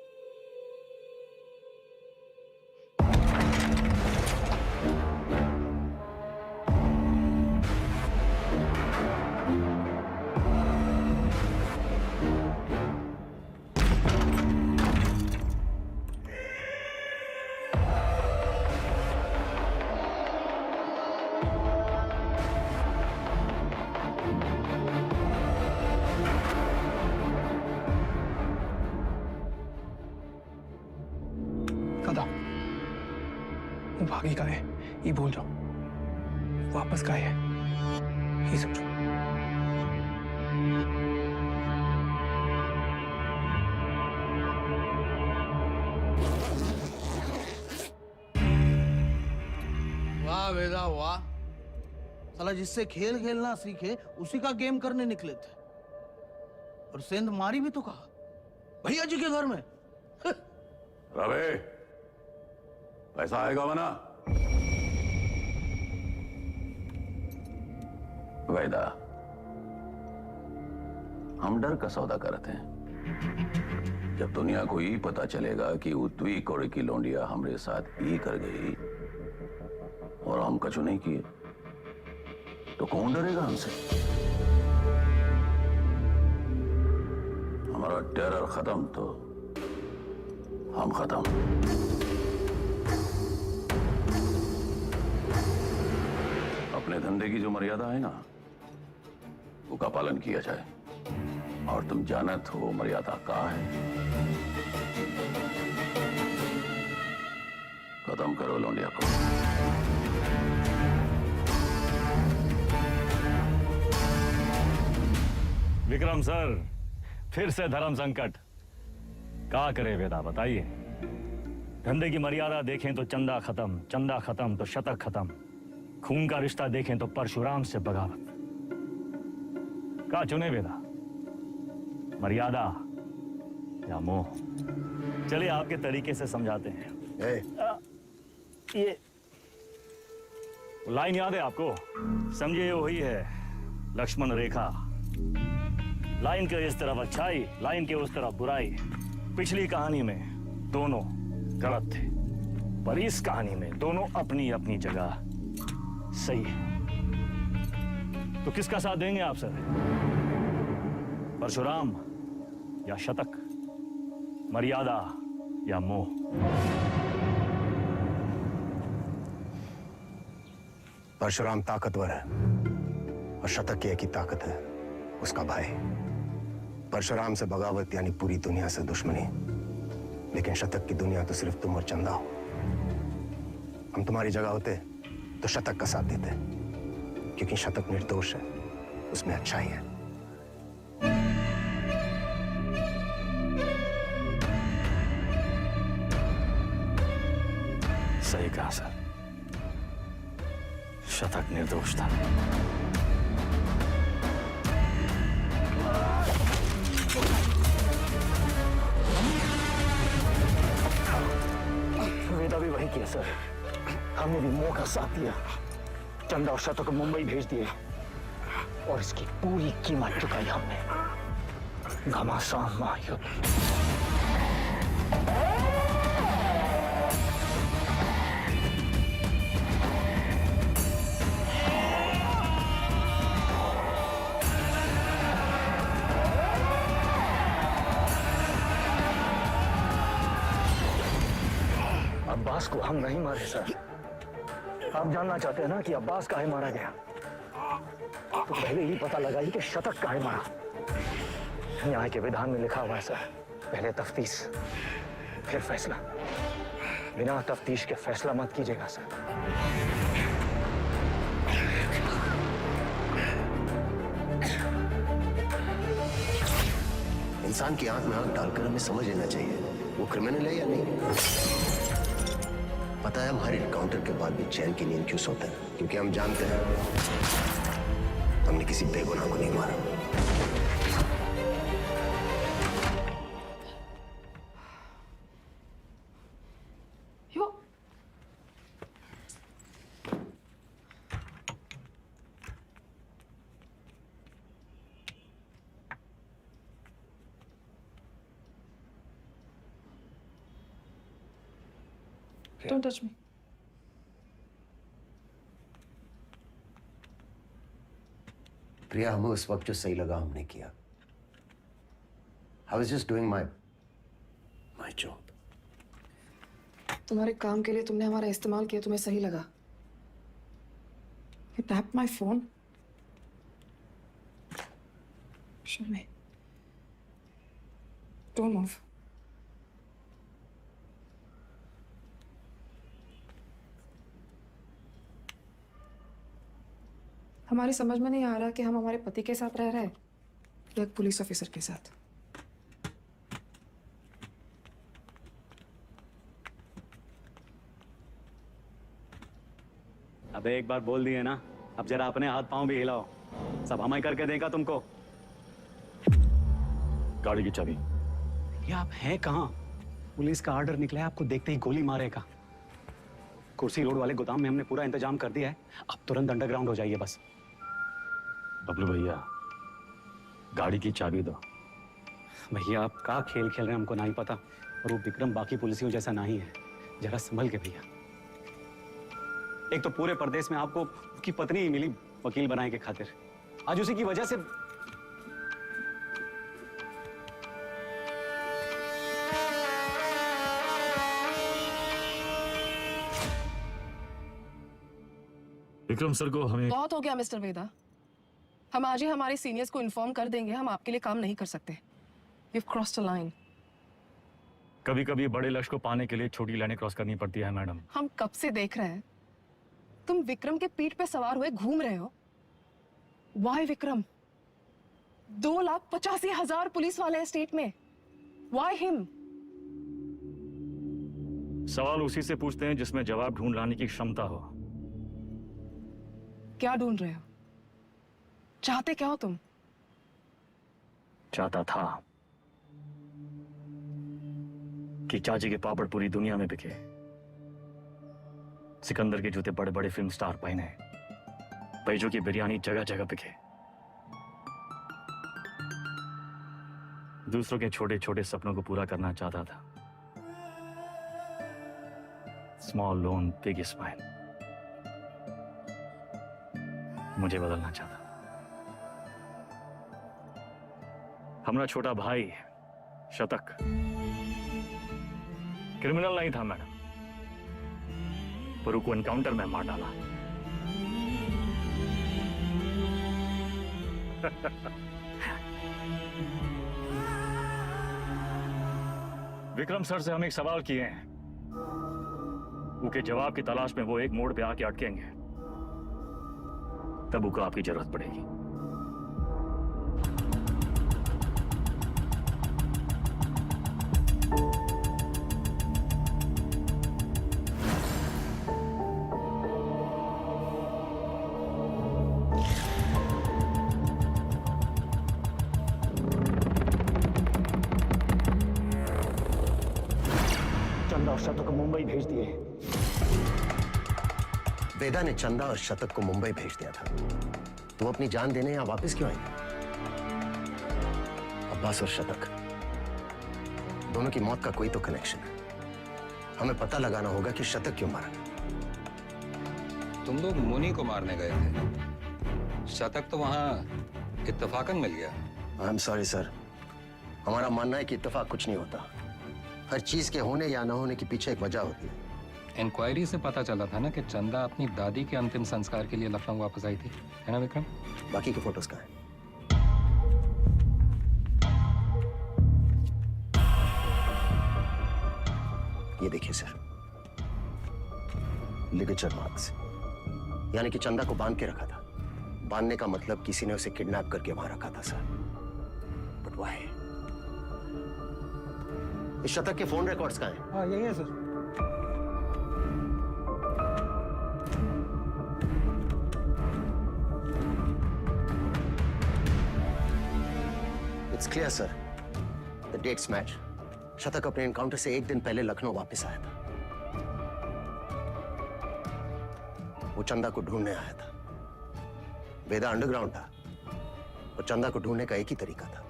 वो भागी का है ये भूल जाओ, वापस का है ये समझो। वाह वेदा वाह, साला जिससे खेल खेलना सीखे उसी का गेम करने निकले थे, और सेंध मारी भी तो कहा भैया जी के घर में। रवे, पैसा आएगा वना? वैदा, हम डर का सौदा करते हैं। जब दुनिया को ये पता चलेगा कि उत्वी कोड़े की लौंडिया हमरे साथ ये कर गई और हम कछु नहीं किए, तो कौन डरेगा हमसे? हमारा टेरर खत्म तो हम खत्म। अपने धंधे की जो मर्यादा है ना, वो का पालन किया जाए, और तुम जानत हो मर्यादा का है। खत्म करो लौंडिया को। विक्रम सर, फिर से धर्म संकट। क्या करे वेदा, बताइए। धंधे की मर्यादा देखें तो चंदा खत्म, चंदा खत्म तो शतक खत्म, खून का रिश्ता देखें तो परशुराम से बगावत। क्या चुने वेदा, मर्यादा या मोह? चलिए आपके तरीके से समझाते हैं। ये लाइन याद है आपको? समझिए वही है लक्ष्मण रेखा। लाइन के इस तरफ अच्छाई, लाइन के उस तरफ बुराई। पिछली कहानी में दोनों गलत थे, पर इस कहानी में दोनों अपनी अपनी जगह सही है। तो किसका साथ देंगे आप सर? परशुराम या शतक, मर्यादा या मोह? परशुराम ताकतवर है और शतक की एक ही ताकत है, उसका भाई। परशुराम से बगावत यानी पूरी दुनिया से दुश्मनी, लेकिन शतक की दुनिया तो सिर्फ तुम और चंदा हो। हम तुम्हारी जगह होते तो शतक का साथ देते, क्योंकि शतक निर्दोष है, उसमें अच्छाई है। सही कहा सर, शतक निर्दोष था। वेदा भी वही किया सर, हमने भी मोह का साथ दिया, चंदा और शतक को मुंबई भेज दिए और इसकी पूरी कीमत चुकाई हमने। घमासान महायुद्ध। अब्बास को हम नहीं मारे सर। आप जानना चाहते हैं ना कि अब्बास काहे मारा गया? तो पहले ही पता लगाइए कि शतक काहे मारा। न्याय के विधान में लिखा हुआ है सर, पहले तफ्तीश फिर फैसला। बिना तफ्तीश के फैसला मत कीजिएगा सर। इंसान की आंख में आंख डालकर हमें समझ लेना चाहिए वो क्रिमिनल है या नहीं। पता है हम हर एनकाउंटर के बाद भी चैन की नींद क्यों सोते हैं? क्योंकि हम जानते हैं हमने किसी बेगुनाह को नहीं मारा। Don't touch me. प्रिया, हमें उस वक्त जो सही लगा हमने किया। I was just doing my job. तुम्हारे काम के लिए तुमने हमारा इस्तेमाल किया, तुम्हें सही लगा? You tapped my phone. Show me. Don't move. हमारी समझ में नहीं आ रहा कि हम हमारे पति के साथ रह रहे हैं या एक पुलिस ऑफिसर के साथ। अबे एक बार बोल दिए ना, अब जरा अपने हाथ पांव भी हिलाओ, सब हम ही करके देगा तुमको। गाड़ी की चाबी। ये आप हैं कहाँ? पुलिस का ऑर्डर निकला है, आपको देखते ही गोली मारेगा। कुर्सी रोड वाले गोदाम में हमने पूरा इंतजाम कर दिया है, अब तुरंत अंडरग्राउंड हो जाइए बस। बबलू भैया, गाड़ी की चाबी दो। भैया आप क्या खेल खेल रहे हैं हमको नहीं पता, और वो विक्रम बाकी पुलिसियों जैसा नहीं है, जरा संभल के भैया। एक तो पूरे प्रदेश में आपको उसकी पत्नी ही मिली वकील बनाने के खातिर, आज उसी की वजह से। विक्रम सर को हमें बहुत हो गया मिस्टर वेदा, हम आज ही हमारे सीनियर्स को इन्फॉर्म कर देंगे, हम आपके लिए काम नहीं कर सकते। You've crossed a line. कभी कभी बड़े लक्ष्य को पाने के लिए छोटी लाइनें क्रॉस करनी पड़ती है मैडम। हम कब से देख रहे हैं तुम विक्रम के पीठ पे सवार हुए घूम रहे हो। Why विक्रम? 2,85,000 पुलिस वाले स्टेट में। Why him? सवाल उसी से पूछते हैं जिसमें जवाब ढूंढ लाने की क्षमता हो। क्या ढूंढ रहे हो? चाहते क्या हो तुम? चाहता था कि चाची के पापड़ पूरी दुनिया में बिके, सिकंदर के जूते बड़े बड़े फिल्म स्टार पहने, बैजों की बिरयानी जगह जगह बिके, दूसरों के छोटे छोटे सपनों को पूरा करना चाहता था। Small loan big smile. मुझे बदलना चाहता। हमारा छोटा भाई शतक क्रिमिनल नहीं था मैडम, पर उसको एनकाउंटर में मार डाला। विक्रम सर से हम एक सवाल किए हैं, उसके जवाब की तलाश में वो एक मोड़ पे आके अटकेंगे, तब उसको आपकी जरूरत पड़ेगी। चंदा और शतक को मुंबई भेज दिए। वेदा ने चंदा और शतक को मुंबई भेज दिया था, तो वो अपनी जान देने यहां वापस क्यों आए? अब्बास और शतक दोनों की मौत का कोई तो कनेक्शन है। हमें पता लगाना होगा कि शतक क्यों मारा। तुम लोग मुनि को मारने गए थे, शतक तो वहां इत्तेफाकन मिल गया। आई एम सॉरी सर, हमारा मानना है कि इत्तेफाक कुछ नहीं होता। हर चीज के होने या न होने के पीछे एक वजह होती है। इंक्वायरी से पता चला था ना कि चंदा अपनी दादी के अंतिम संस्कार के लिए लखनऊ वापस आई थी, है ना विक्रम? बाकी के फोटोज कहाँ हैं? ये देखिए सर, लिगेचर मार्क्स, यानी कि चंदा को बांध के रखा था। बांधने का मतलब किसी ने उसे किडनैप करके वहां रखा था सर। But why? इस शतक के फोन रिकॉर्ड्स कहाँ हैं? हाँ यही है sir. It's clear sir, the dates match. शतक अपने एनकाउंटर से एक दिन पहले लखनऊ वापस आया था। वो चंदा को ढूंढने आया था। वेदा अंडरग्राउंड था और चंदा को ढूंढने का एक ही तरीका था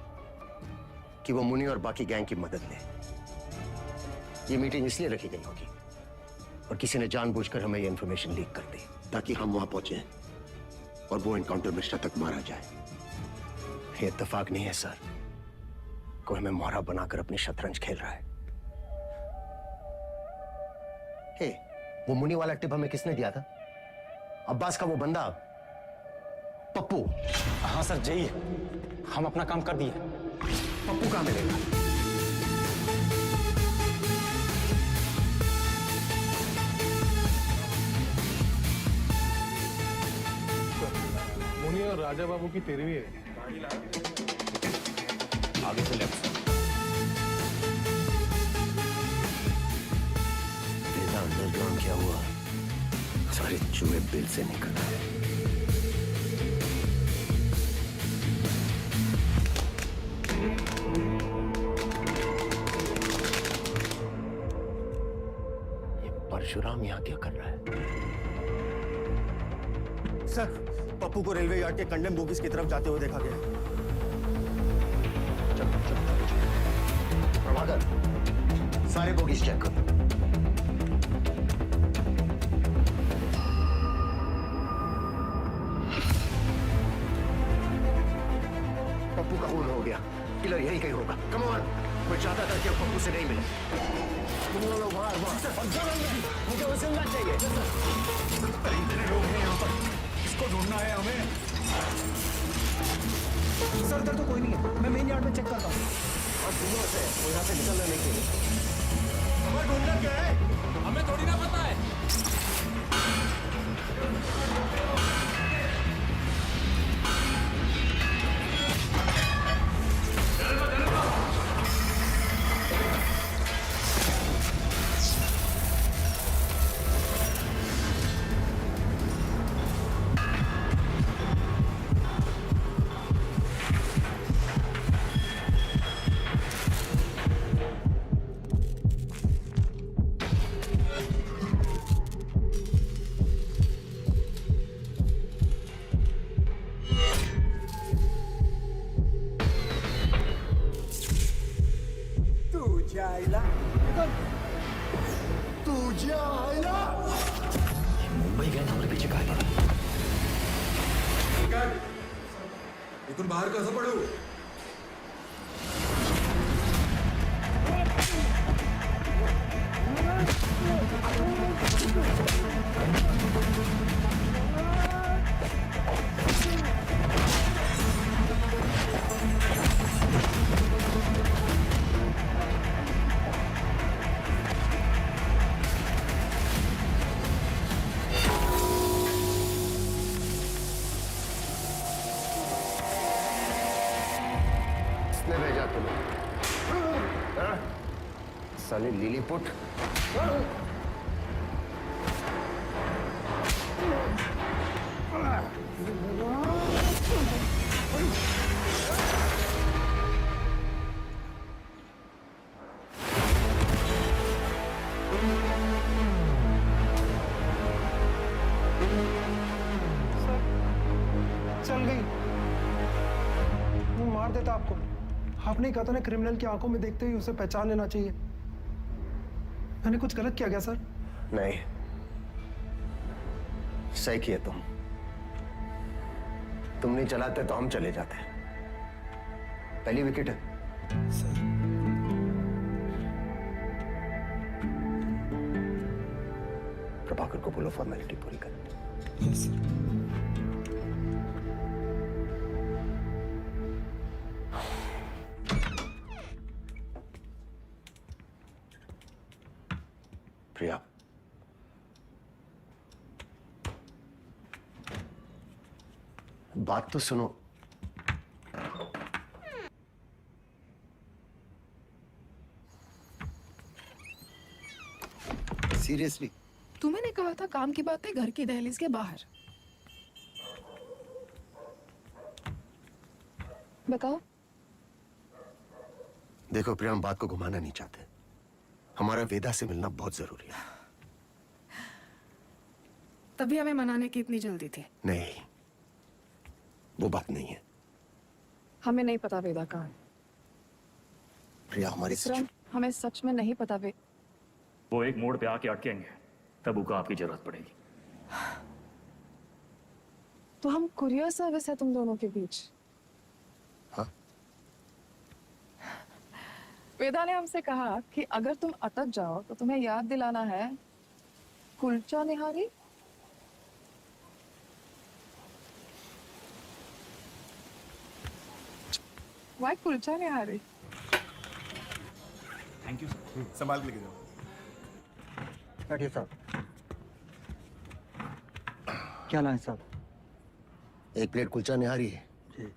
कि वो मुनि और बाकी गैंग की मदद ले। ये मीटिंग इसलिए रखी गई होगी और किसी ने जानबूझकर हमें ये इंफॉर्मेशन लीक कर दी ताकि हम वहां पहुंचे और वो एनकाउंटर में शतक मारा जाए। ये इत्तेफाक नहीं है सर, कोई हमें मोहरा बनाकर अपनी शतरंज खेल रहा है। हे, वो मुनि वाला टिप हमें किसने दिया था? अब्बास का वो बंदा पप्पू। हाँ सर, जय, हम अपना काम कर दिए। पप्पू कहाँ मिलेगा? मुनि और राजा बाबू की तेरहवीं है। आगे से लेफ्ट। बेटा अंडरग्राउंड क्या हुआ? सारे चूहे बिल से निकल आए। ये परशुराम यहाँ क्या कर रहा है? सर, पप्पू को रेलवे यार्ड के कंडेम बोगीज की तरफ जाते हुए देखा गया। प्रभाकर, सारे बोगीज चेक करो। पप्पू का खून हो गया, किलर यही कहीं होगा। कम ऑन, मैं चाहता था कि पप्पू से नहीं मिले। तुम लोग मुझे वो जिंदा चाहिए। इतने लोग हैं यहाँ पर, इसको ढूंढना है हमें। सर इधर तो कोई नहीं है, मैं मेन यार्ड में चेक करता हूँ। और सुनो से, वो यहाँ से निकलना नहीं चाहिए। हमें ढूंढना क्या है? हमें थोड़ी ना पता है। तुझे आया मुंबई गए हमारे पीछे काय पड़ा इथून बाहेर कसं पडू? किसने भेजा तुम्हें? हाँ? साले लिलीपुट। चल गई। वो मार देता आपको। आपने कहा था ना क्रिमिनल की आंखों में देखते ही उसे पहचान लेना चाहिए। मैंने कुछ गलत किया क्या सर? नहीं, सही किए तुम नहीं चलाते तो हम चले जाते। पहली विकेट है। प्रभाकर को बोलो फॉर्मेलिटी पूरी कर। Yes sir. प्रिया, बात तो सुनो। सीरियसली? तुम्हें कहा था काम की बातें घर की दहलीज के बाहर। बताओ। देखो प्रिया, हम बात को घुमाना नहीं चाहते। हमारा वेदा से मिलना बहुत जरूरी है। तभी हमें मनाने की इतनी जल्दी थी। नहीं, वो बात नहीं है। हमें नहीं पता वेदा कहाँ है। प्रिया, हमारी हमें सच में नहीं पता वो एक मोड़ पे आके अटकेंगे, तब उनको आपकी जरूरत पड़ेगी। तो हम कुरियर सर्विस है तुम दोनों के बीच। हाँ? वेदा ने हमसे कहा कि अगर तुम अटक जाओ तो तुम्हें याद दिलाना है kulcha nihari. Why kulcha nihari? Thank you sir. संभाल के लेके जाओ। बैठिए साहब। क्या लाए साहब? एक प्लेट कुलचा निहारी जी।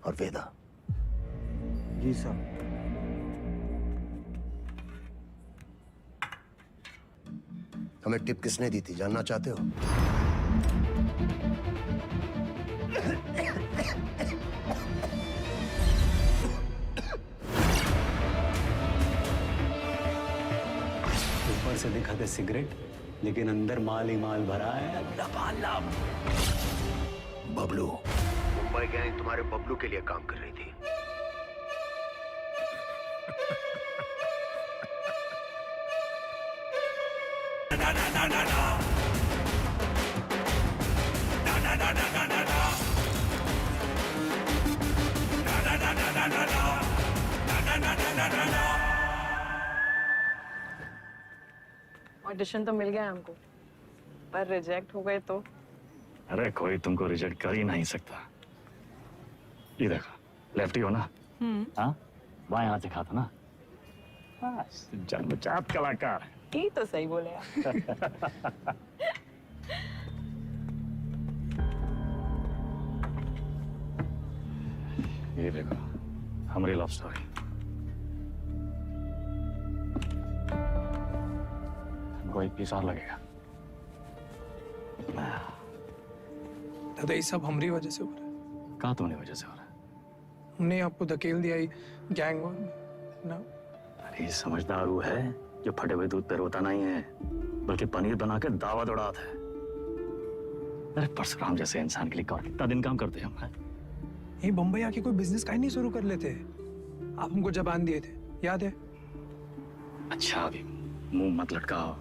और वेदा। जी साहब। हमें टिप किसने दी थी, जानना चाहते हो? ऊपर से दिखाते सिगरेट, लेकिन अंदर माल ही माल भरा है। लबालब। बबलू, मुंबई गैंग तुम्हारे बबलू के लिए काम कर रही थी। ऑडिशन तो मिल गया हमको, पर रिजेक्ट हो गए तो? अरे कोई तुमको रिजेक्ट कर ही नहीं सकता। ये देखो, लेफ्टी हो ना? हाँ, बाएं हाथ से खाता ना? बस जन्मजात कलाकार। ये तो सही बोले आप। ये देखो, हमारी लव स्टोरी। हमको 1 पीस और लगेगा। दादा ये सब हमारी वजह से हो रहा है। कहाँ तुम्हारी वजह से हो रहा है? हमने आपको धकेल दिया ही गैंग वॉर ना। अरे समझदार वो है जो फटे हुए दूध पे रोता नहीं है, बल्कि पनीर बना के दावा दौड़ाता है। अरे परशुराम जैसे इंसान के लिए कौन कितना दिन काम करते हैं हम? यही बम्बई आके कोई बिजनेस का ही नहीं शुरू कर लेते। आप हमको जबान दिए थे, याद है? अच्छा अभी मुंह मत लटकाओ,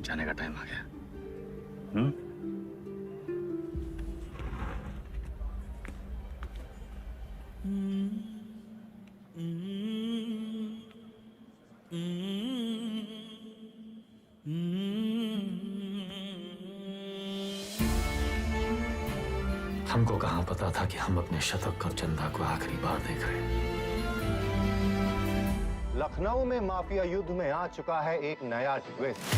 जाने का टाइम आ गया। हमको कहाँ पता था कि हम अपने शतक और चंदा को आखिरी बार देख रहे हैं। लखनऊ में माफिया युद्ध में आ चुका है एक नया ट्विस्ट।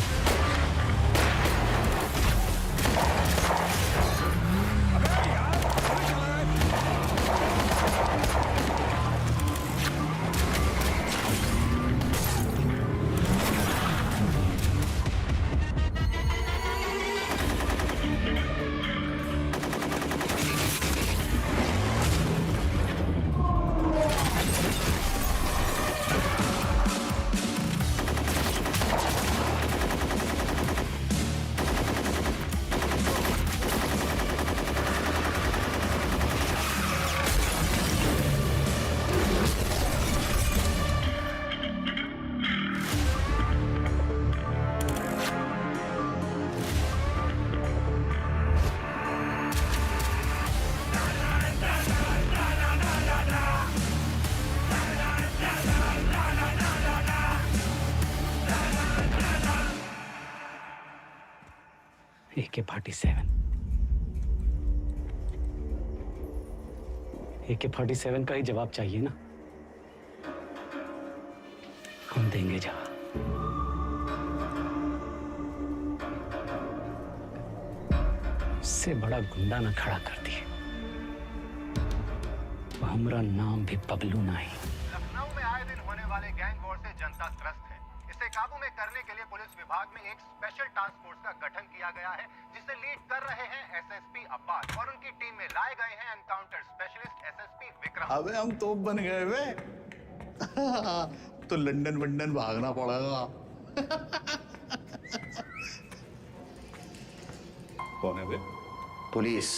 AK-47 AK-47 का ही जवाब चाहिए ना, हम देंगे जवाब। इससे बड़ा गुंडा ना खड़ा कर दिए, हमारा नाम भी बबलू नहीं। लखनऊ में आए दिन होने वाले गैंग वॉर से जनता त्रस्त है। इसे काबू में करने के लिए पुलिस विभाग में एक स्पेशल टास्क फोर्स का गठन किया गया है, जिसे लीड कर रहे हैं एसएसपी अब्बास और उनकी टीम में लाए गए हैं एनकाउंटर स्पेशलिस्ट एसएसपी विक्रम। अबे हम तोप बन गए वे। तो लंदन वंदन भागना पड़ेगा। कौन है वे? पुलिस।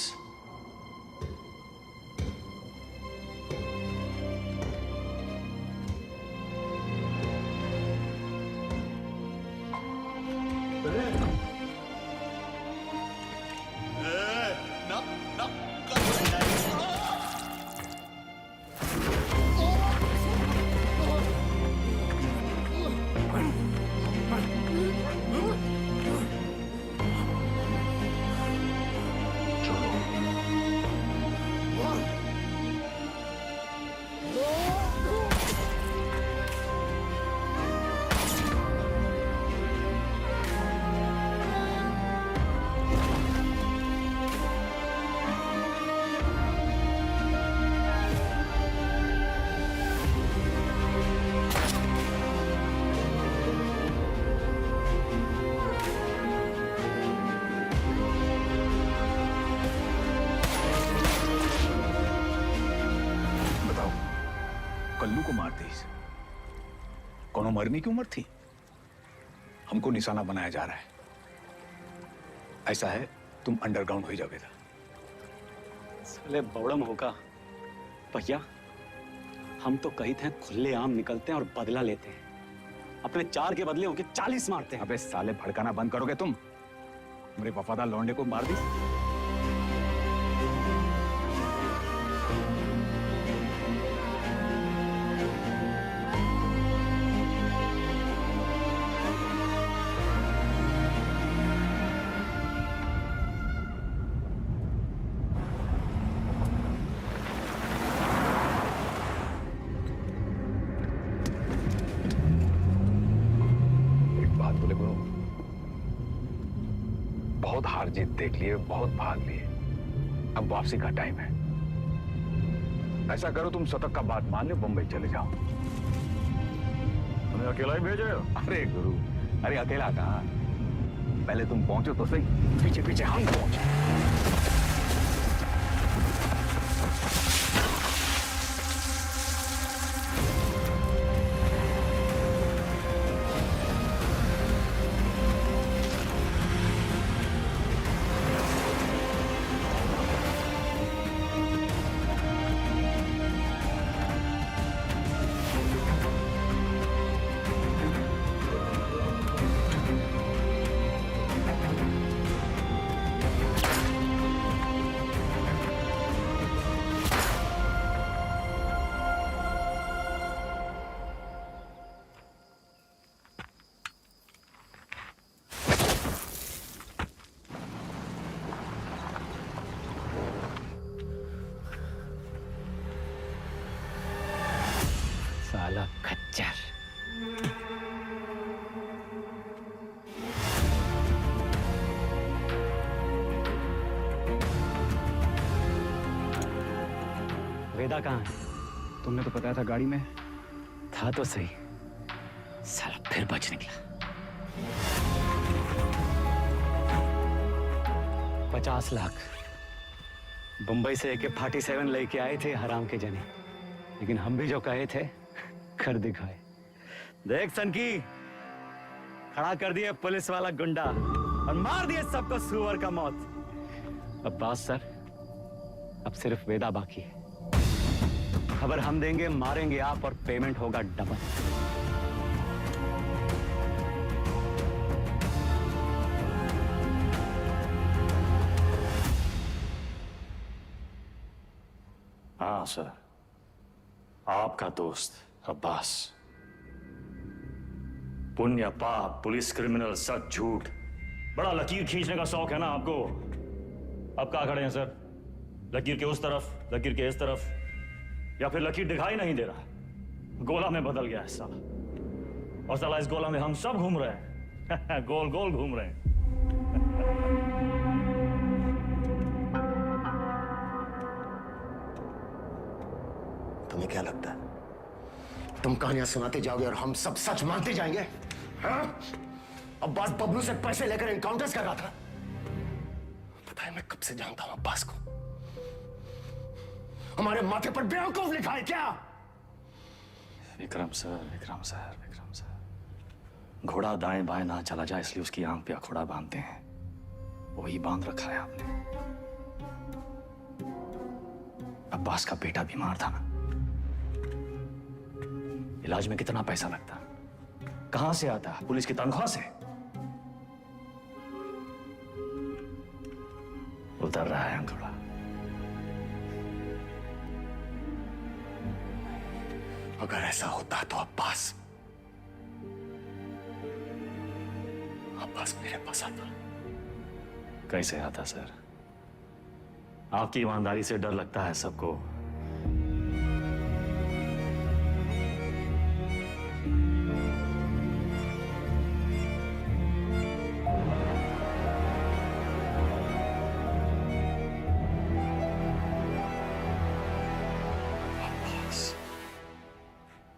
कल्लू को मार दी, कौन मरने की उम्र थी? हमको निशाना बनाया जा रहा है। ऐसा है, तुम अंडरग्राउंड हो जाओगे। साले बौड़म होगा भैया, हम तो कही थे खुले आम निकलते हैं और बदला लेते हैं, अपने 4 के बदले उनके 40 मारते हैं। अबे साले भड़काना बंद करोगे तुम? मेरे वफादार लौंडे को मार दी। बहुत हार जीत देख लिए, बहुत भाग लिए, अब वापसी का टाइम है। ऐसा करो, तुम शतक का बात मान लो, बंबई चले जाओ। उन्हें अकेला ही भेजे? अरे गुरु, अरे अकेला कहाँ, पहले तुम पहुंचो तो सही। पीछे पीछे हम पहुंचे। खच्चर। वेदा कहाँ है? तुमने तो बताया था गाड़ी में था तो सही, साला फिर बच निकला। 50 लाख बंबई से AK-47 लेके आए थे हराम के जने, लेकिन हम भी जो कहे थे कर दिखाए। देख सनकी, खड़ा कर दिए पुलिस वाला गुंडा और मार दिए सबको सुअर का मौत। अब्बास सर, अब सिर्फ वेदा बाकी है। खबर हम देंगे, मारेंगे आप और पेमेंट होगा डबल। हाँ सर, आपका दोस्त अब्बास। पुण्य पाप, पुलिस, क्रिमिनल, सच झूठ, बड़ा लकीर खींचने का शौक है ना आपको। अब कहाँ खड़े हैं सर? लकीर के उस तरफ, लकीर के इस तरफ, या फिर लकीर दिखाई नहीं दे रहा, गोला में बदल गया है साला। और साला इस गोला में हम सब घूम रहे हैं गोल गोल घूम रहे हैं। तुम्हें क्या लगता है तुम कहानियां सुनाते जाओगे और हम सब सच मानते जाएंगे? हाँ? अब्बास बबलू से पैसे लेकर एनकाउंटर्स कर रहा था। पता है मैं कब से जानता हूं अब्बास को। हमारे माथे पर बेवकूफ लिखा है क्या? Vikram sir, Vikram sir, Vikram sir, घोड़ा दाएं बाएं ना चला जाए इसलिए उसकी आंख पे अखोड़ा बांधते हैं, वही बांध रखा है आपने। अब्बास का बेटा बीमार था ना, इलाज में कितना पैसा लगता, कहां से आता? पुलिस की तनख्वाह से। उतर रहा है अंगूठा। अगर ऐसा होता तो अब्बास मेरे पास आता। कैसे आता सर? आपकी ईमानदारी से डर लगता है सबको।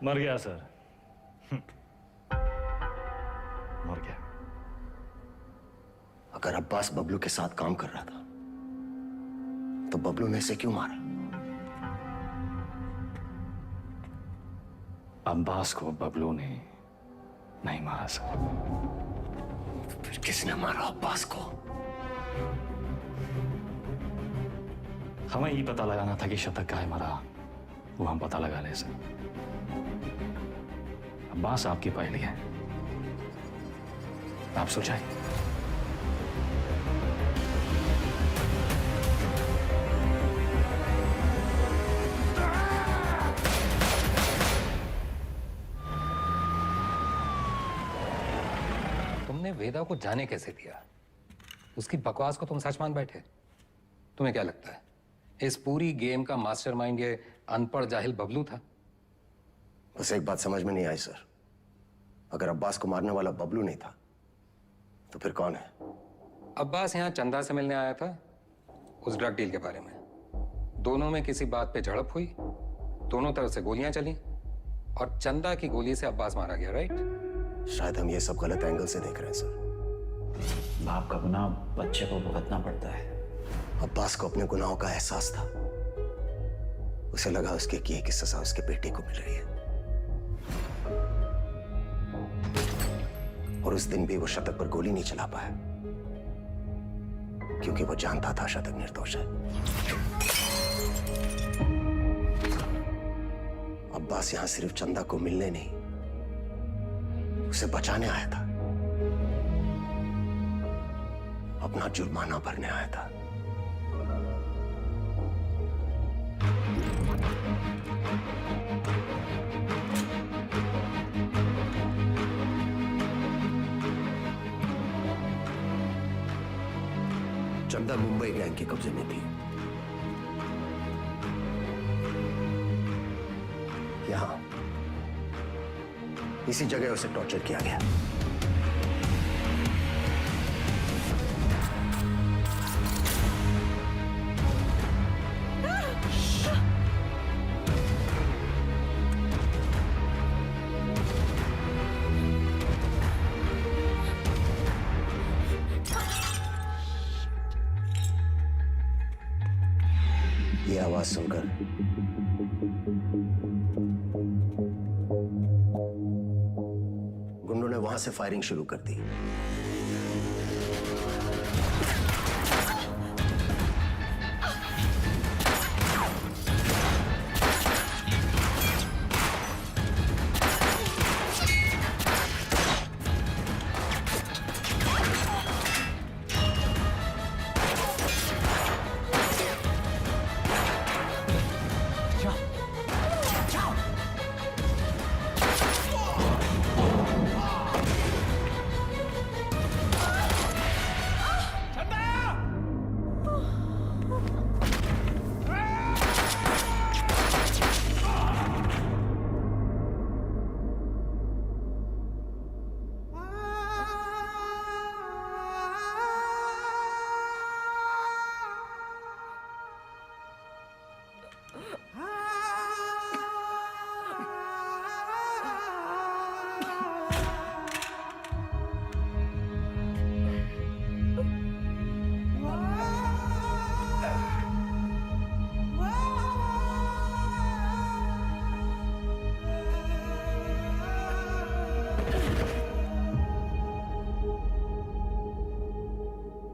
मर गया सर, मर गया। अगर अब्बास बबलू के साथ काम कर रहा था तो बबलू ने इसे क्यों मारा? अब्बास को बबलू ने नहीं मारा सर। तो फिर किसने मारा अब्बास को? हमें ही पता लगाना था कि शतक काहे मरा, वो हम पता लगा ले सर। अब्बास आपकी पहली है, आप सुलझाइए। तुमने वेदा को जाने कैसे दिया? उसकी बकवास को तुम सच मान बैठे? तुम्हें क्या लगता है इस पूरी गेम का मास्टरमाइंड ये अनपढ़ जाहिल बबलू था? बस एक बात समझ में नहीं आई सर, अगर अब्बास को मारने वाला बबलू नहीं था तो फिर कौन है? अब्बास यहाँ चंदा से मिलने आया था उस ड्रग डील के बारे में। दोनों में किसी बात पे झड़प हुई, दोनों तरफ से गोलियां चली और चंदा की गोली से अब्बास मारा गया, राइट? शायद हम ये सब गलत एंगल से देख रहे हैं सर। बाप का गुनाह बच्चे को भुगतना पड़ता है। अब्बास को अपने गुनाहों का एहसास था। उसे लगा उसके किए की सजा उसके बेटे को मिल रही है, और उस दिन भी वो शतक पर गोली नहीं चला पाया क्योंकि वो जानता था शतक निर्दोष है। अब्बास यहां सिर्फ चंदा को मिलने नहीं, उसे बचाने आया था, अपना जुर्माना भरने आया था। चंदा मुंबई गैंग के कब्जे में थी। इसी जगह उसे टॉर्चर किया गया। ये आवाज सुनकर गुंडों ने वहां से फायरिंग शुरू कर दी।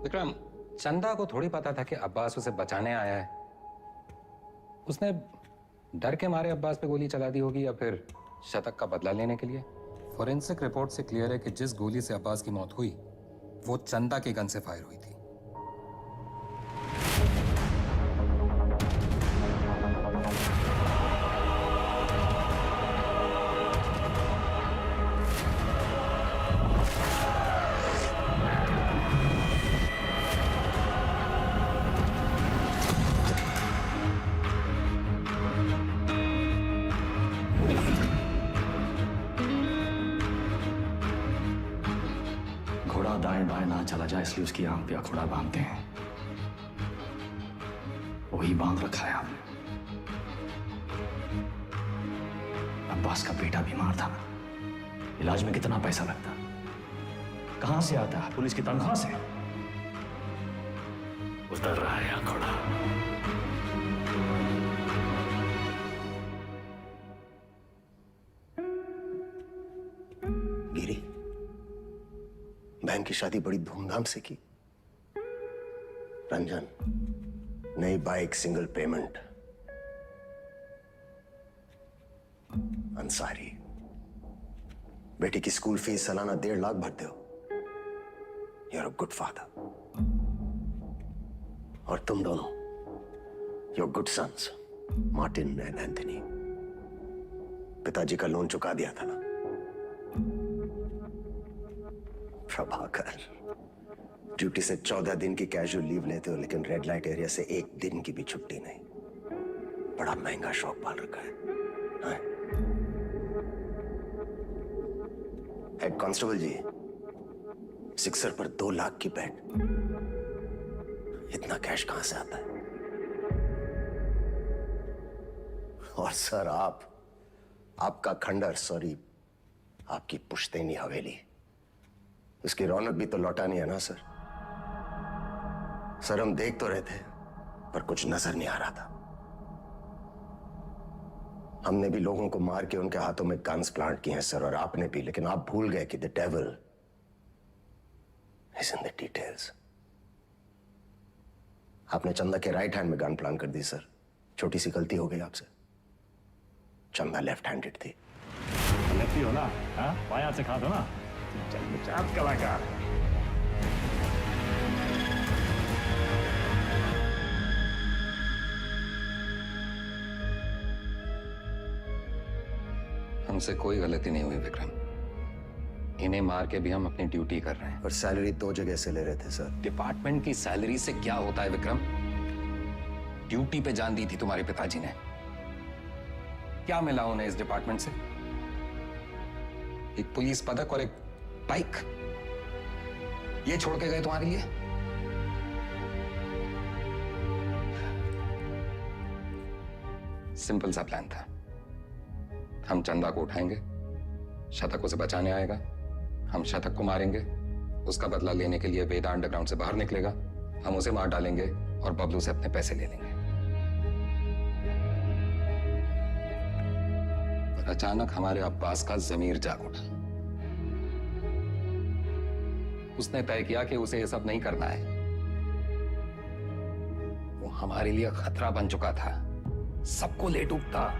विक्रम, चंदा को थोड़ी पता था कि अब्बास उसे बचाने आया है। उसने डर के मारे अब्बास पे गोली चला दी होगी या फिर शतक का बदला लेने के लिए। फॉरेंसिक रिपोर्ट से क्लियर है कि जिस गोली से अब्बास की मौत हुई वो चंदा के गन से फायर हुई थी। घोड़ा दाएं बाएं ना चला जाए इसलिए उसकी आंख पे अखोड़ा बांधते हैं। वही बांध रखा है आपने। अब्बास का बेटा बीमार था ना, इलाज में कितना पैसा लगता, कहां से आता है? पुलिस की तनख्वाह से। उतर रहा है अखोड़ा। गिरी, बहन की शादी बड़ी धूमधाम से की। रंजन, नई बाइक, सिंगल पेमेंट। अंसारी, बेटी की स्कूल फीस सालाना 1.5 लाख भरते हो। You are a good father. और तुम दोनों, your good sons, Martin and Anthony. पिताजी का लोन चुका दिया था ना। प्रभाकर, ड्यूटी से 14 दिन की कैजुअल लीव लेते हो, लेकिन रेड लाइट एरिया से 1 दिन की भी छुट्टी नहीं। बड़ा महंगा शौक पाल रखा है। हेड कांस्टेबल जी, सिक्सर पर 2 लाख की बेट। इतना कैश कहां से आता है? और सर, आपका खंडर, सॉरी, आपकी पुश्तैनी हवेली, उसकी रौनक भी तो लौटानी है ना सर। सर, हम देख तो रहे थे पर कुछ नजर नहीं आ रहा था। हमने भी लोगों को मार के उनके हाथों में गन्स प्लांट किए हैं सर, और आपने भी, लेकिन आप भूल गए कि the devil is in the details. आपने चंदा के राइट हैंड में गन प्लांट कर दी सर। छोटी सी गलती हो गई आपसे। चंदा लेफ्ट हैंडेड थी। लेफ्टी हो ना, बाएं हाथ से खा दो ना। जन्मजात कलाकार। हमसे कोई गलती नहीं हुई विक्रम। इन्हें मार के भी हम अपनी ड्यूटी कर रहे हैं। और सैलरी 2 जगह से ले रहे थे सर। डिपार्टमेंट की सैलरी से क्या होता है विक्रम? ड्यूटी पे जान दी थी तुम्हारे पिताजी ने। क्या मिला उन्हें इस डिपार्टमेंट से? एक पुलिस पदक और एक बाइक, ये छोड़ के गए तुम्हारे लिए? सिंपल सा प्लान था। हम चंदा को उठाएंगे, शतक उसे बचाने आएगा, हम शतक को मारेंगे, उसका बदला लेने के लिए वेदा अंडरग्राउंड से बाहर निकलेगा, हम उसे मार डालेंगे और बबलू से अपने पैसे ले लेंगे। पर अचानक हमारे अब्बास का जमीर जाग उठा। उसने तय किया कि उसे यह सब नहीं करना है। वो हमारे लिए खतरा बन चुका था, सबको ले डूबता।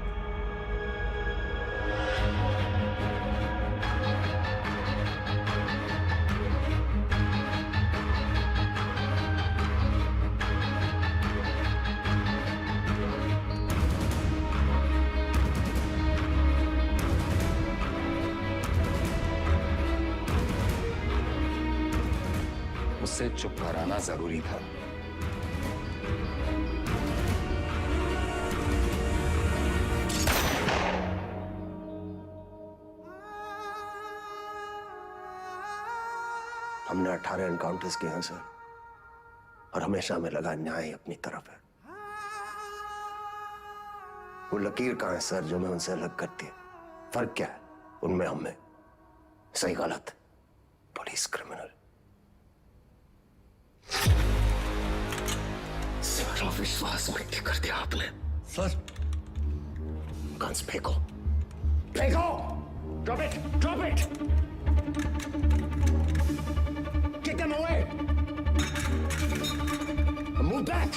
उससे चुप कराना जरूरी था। हमने 18 एनकाउंटर्स किए हैं सर, और हमेशा हमें लगा न्याय अपनी तरफ है। वो लकीर कहां है सर जो मैं उनसे अलग करती है? फर्क क्या है उनमें हमें? सही गलत, पुलिस क्रिमिनल। सारा विश्वास मिट्टी कर दिया आपने सर। गन्स फेंको, फेंको! Drop it, drop it! Kick them away! Move back!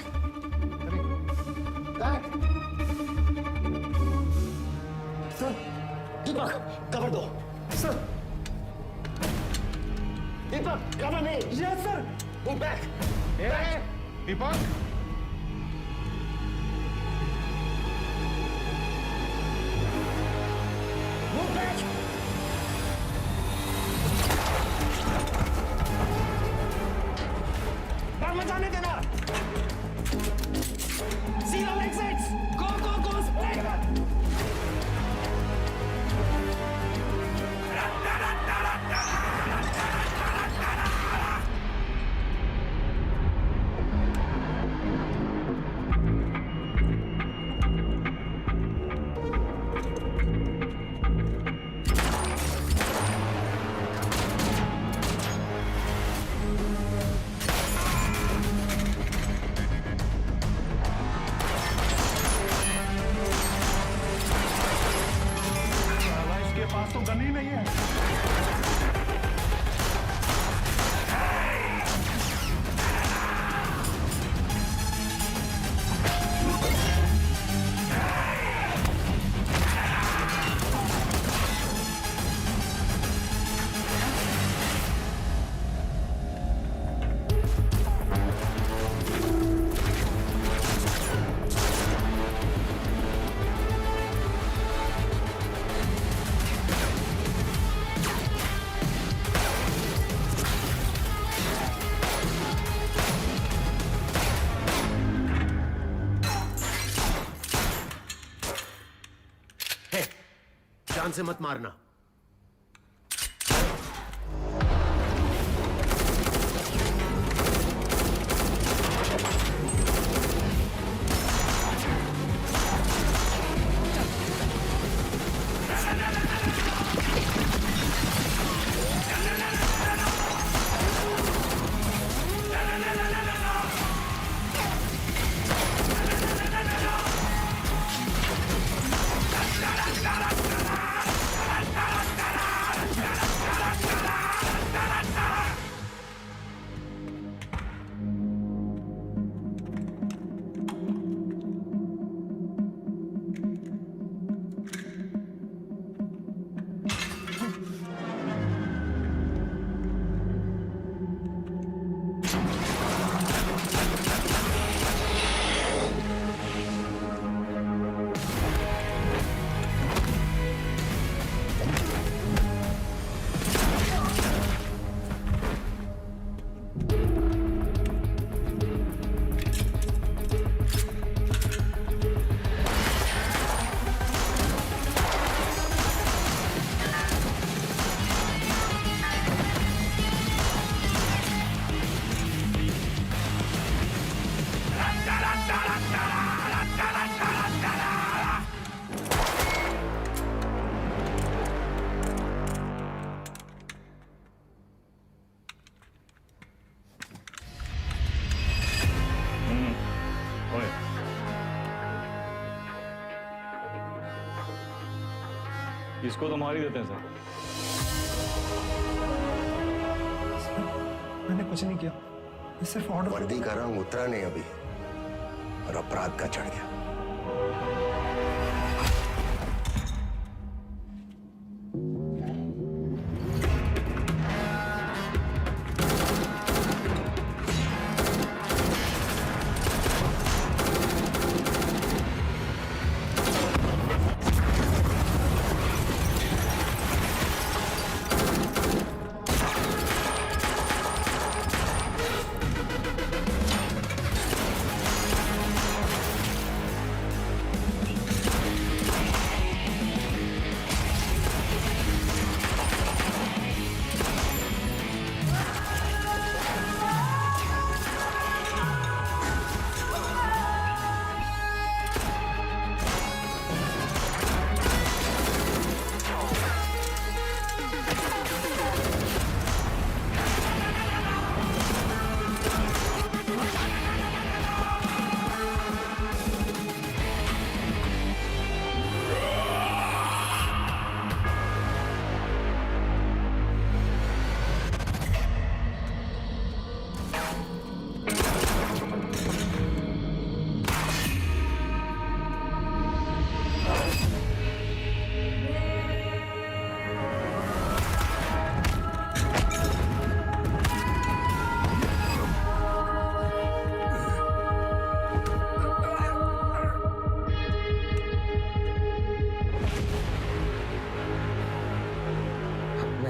Back! Sir, Deepak, cover दो. Sir! Deepak, cover me! Yes, sir! Move back! Back! Deepak! Move back! मत जाने देना। See all exits. Go, go, go! Split! जान से मत मारना। इसको तो मार ही देते हैं सर। मैंने कुछ नहीं किया, मैं सिर्फ ऑर्डर। वर्दी का रंग उतरा नहीं अभी और अपराध का चढ़ गया।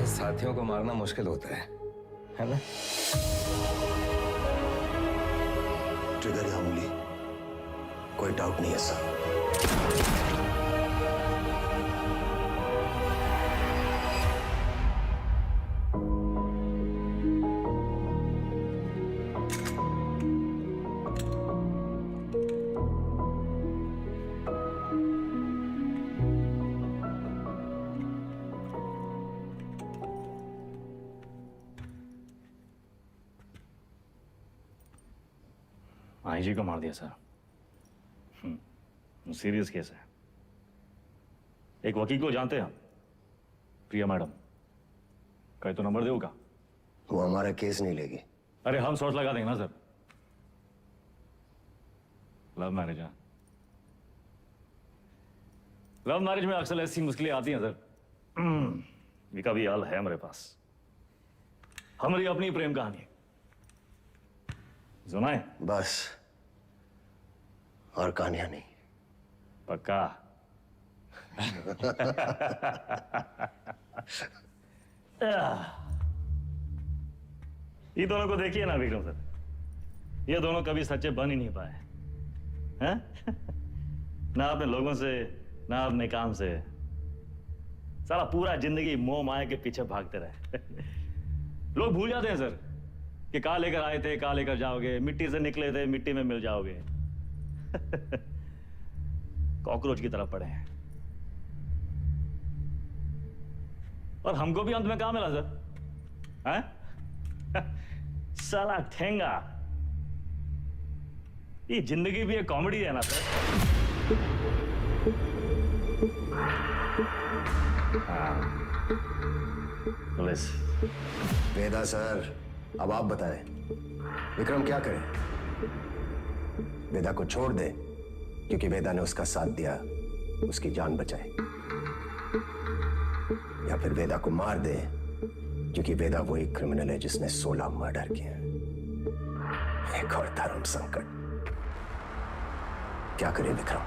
साथियों को मारना मुश्किल होता है ना? ट्रिगर या उंगली, कोई डाउट नहीं है सर। आईजी को मार दिया सर। सीरियस केस है। एक वकील को जानते हैं हम, प्रिया मैडम। कहे तो नंबर दे का। वो हमारा केस नहीं लेगी। अरे हम सोच लगा देंगे ना सर। लव मैरिज है। लव मैरिज में अक्सर ऐसी मुश्किलें आती हैं सर। विका भी हाल है हमारे पास। हमारी अपनी प्रेम कहानी सुनाए बस, और कहानियां नहीं। पक्का? ये दोनों को देखिए ना विक्रम सर, ये दोनों कभी सच्चे बन ही नहीं पाए हैं? ना अपने लोगों से, ना अपने काम से। सारा पूरा जिंदगी मोह माया के पीछे भागते रहे। लोग भूल जाते हैं सर कि कहां लेकर आए थे, कहां लेकर जाओगे। मिट्टी से निकले थे, मिट्टी में मिल जाओगे। कॉकरोच की तरफ पड़े हैं। और हमको भी अंत में कहां मिला सर? हैं? साला ठेंगा। ये जिंदगी भी एक कॉमेडी है ना सर। पुलिस। वेदा सर, अब आप बताएं, विक्रम क्या करे? वेदा को छोड़ दे क्योंकि वेदा ने उसका साथ दिया, उसकी जान बचाई, या फिर वेदा को मार दे क्योंकि वेदा वही क्रिमिनल है जिसने 16 मर्डर किए हैं। एक और धर्म संकट। क्या करे विक्रम?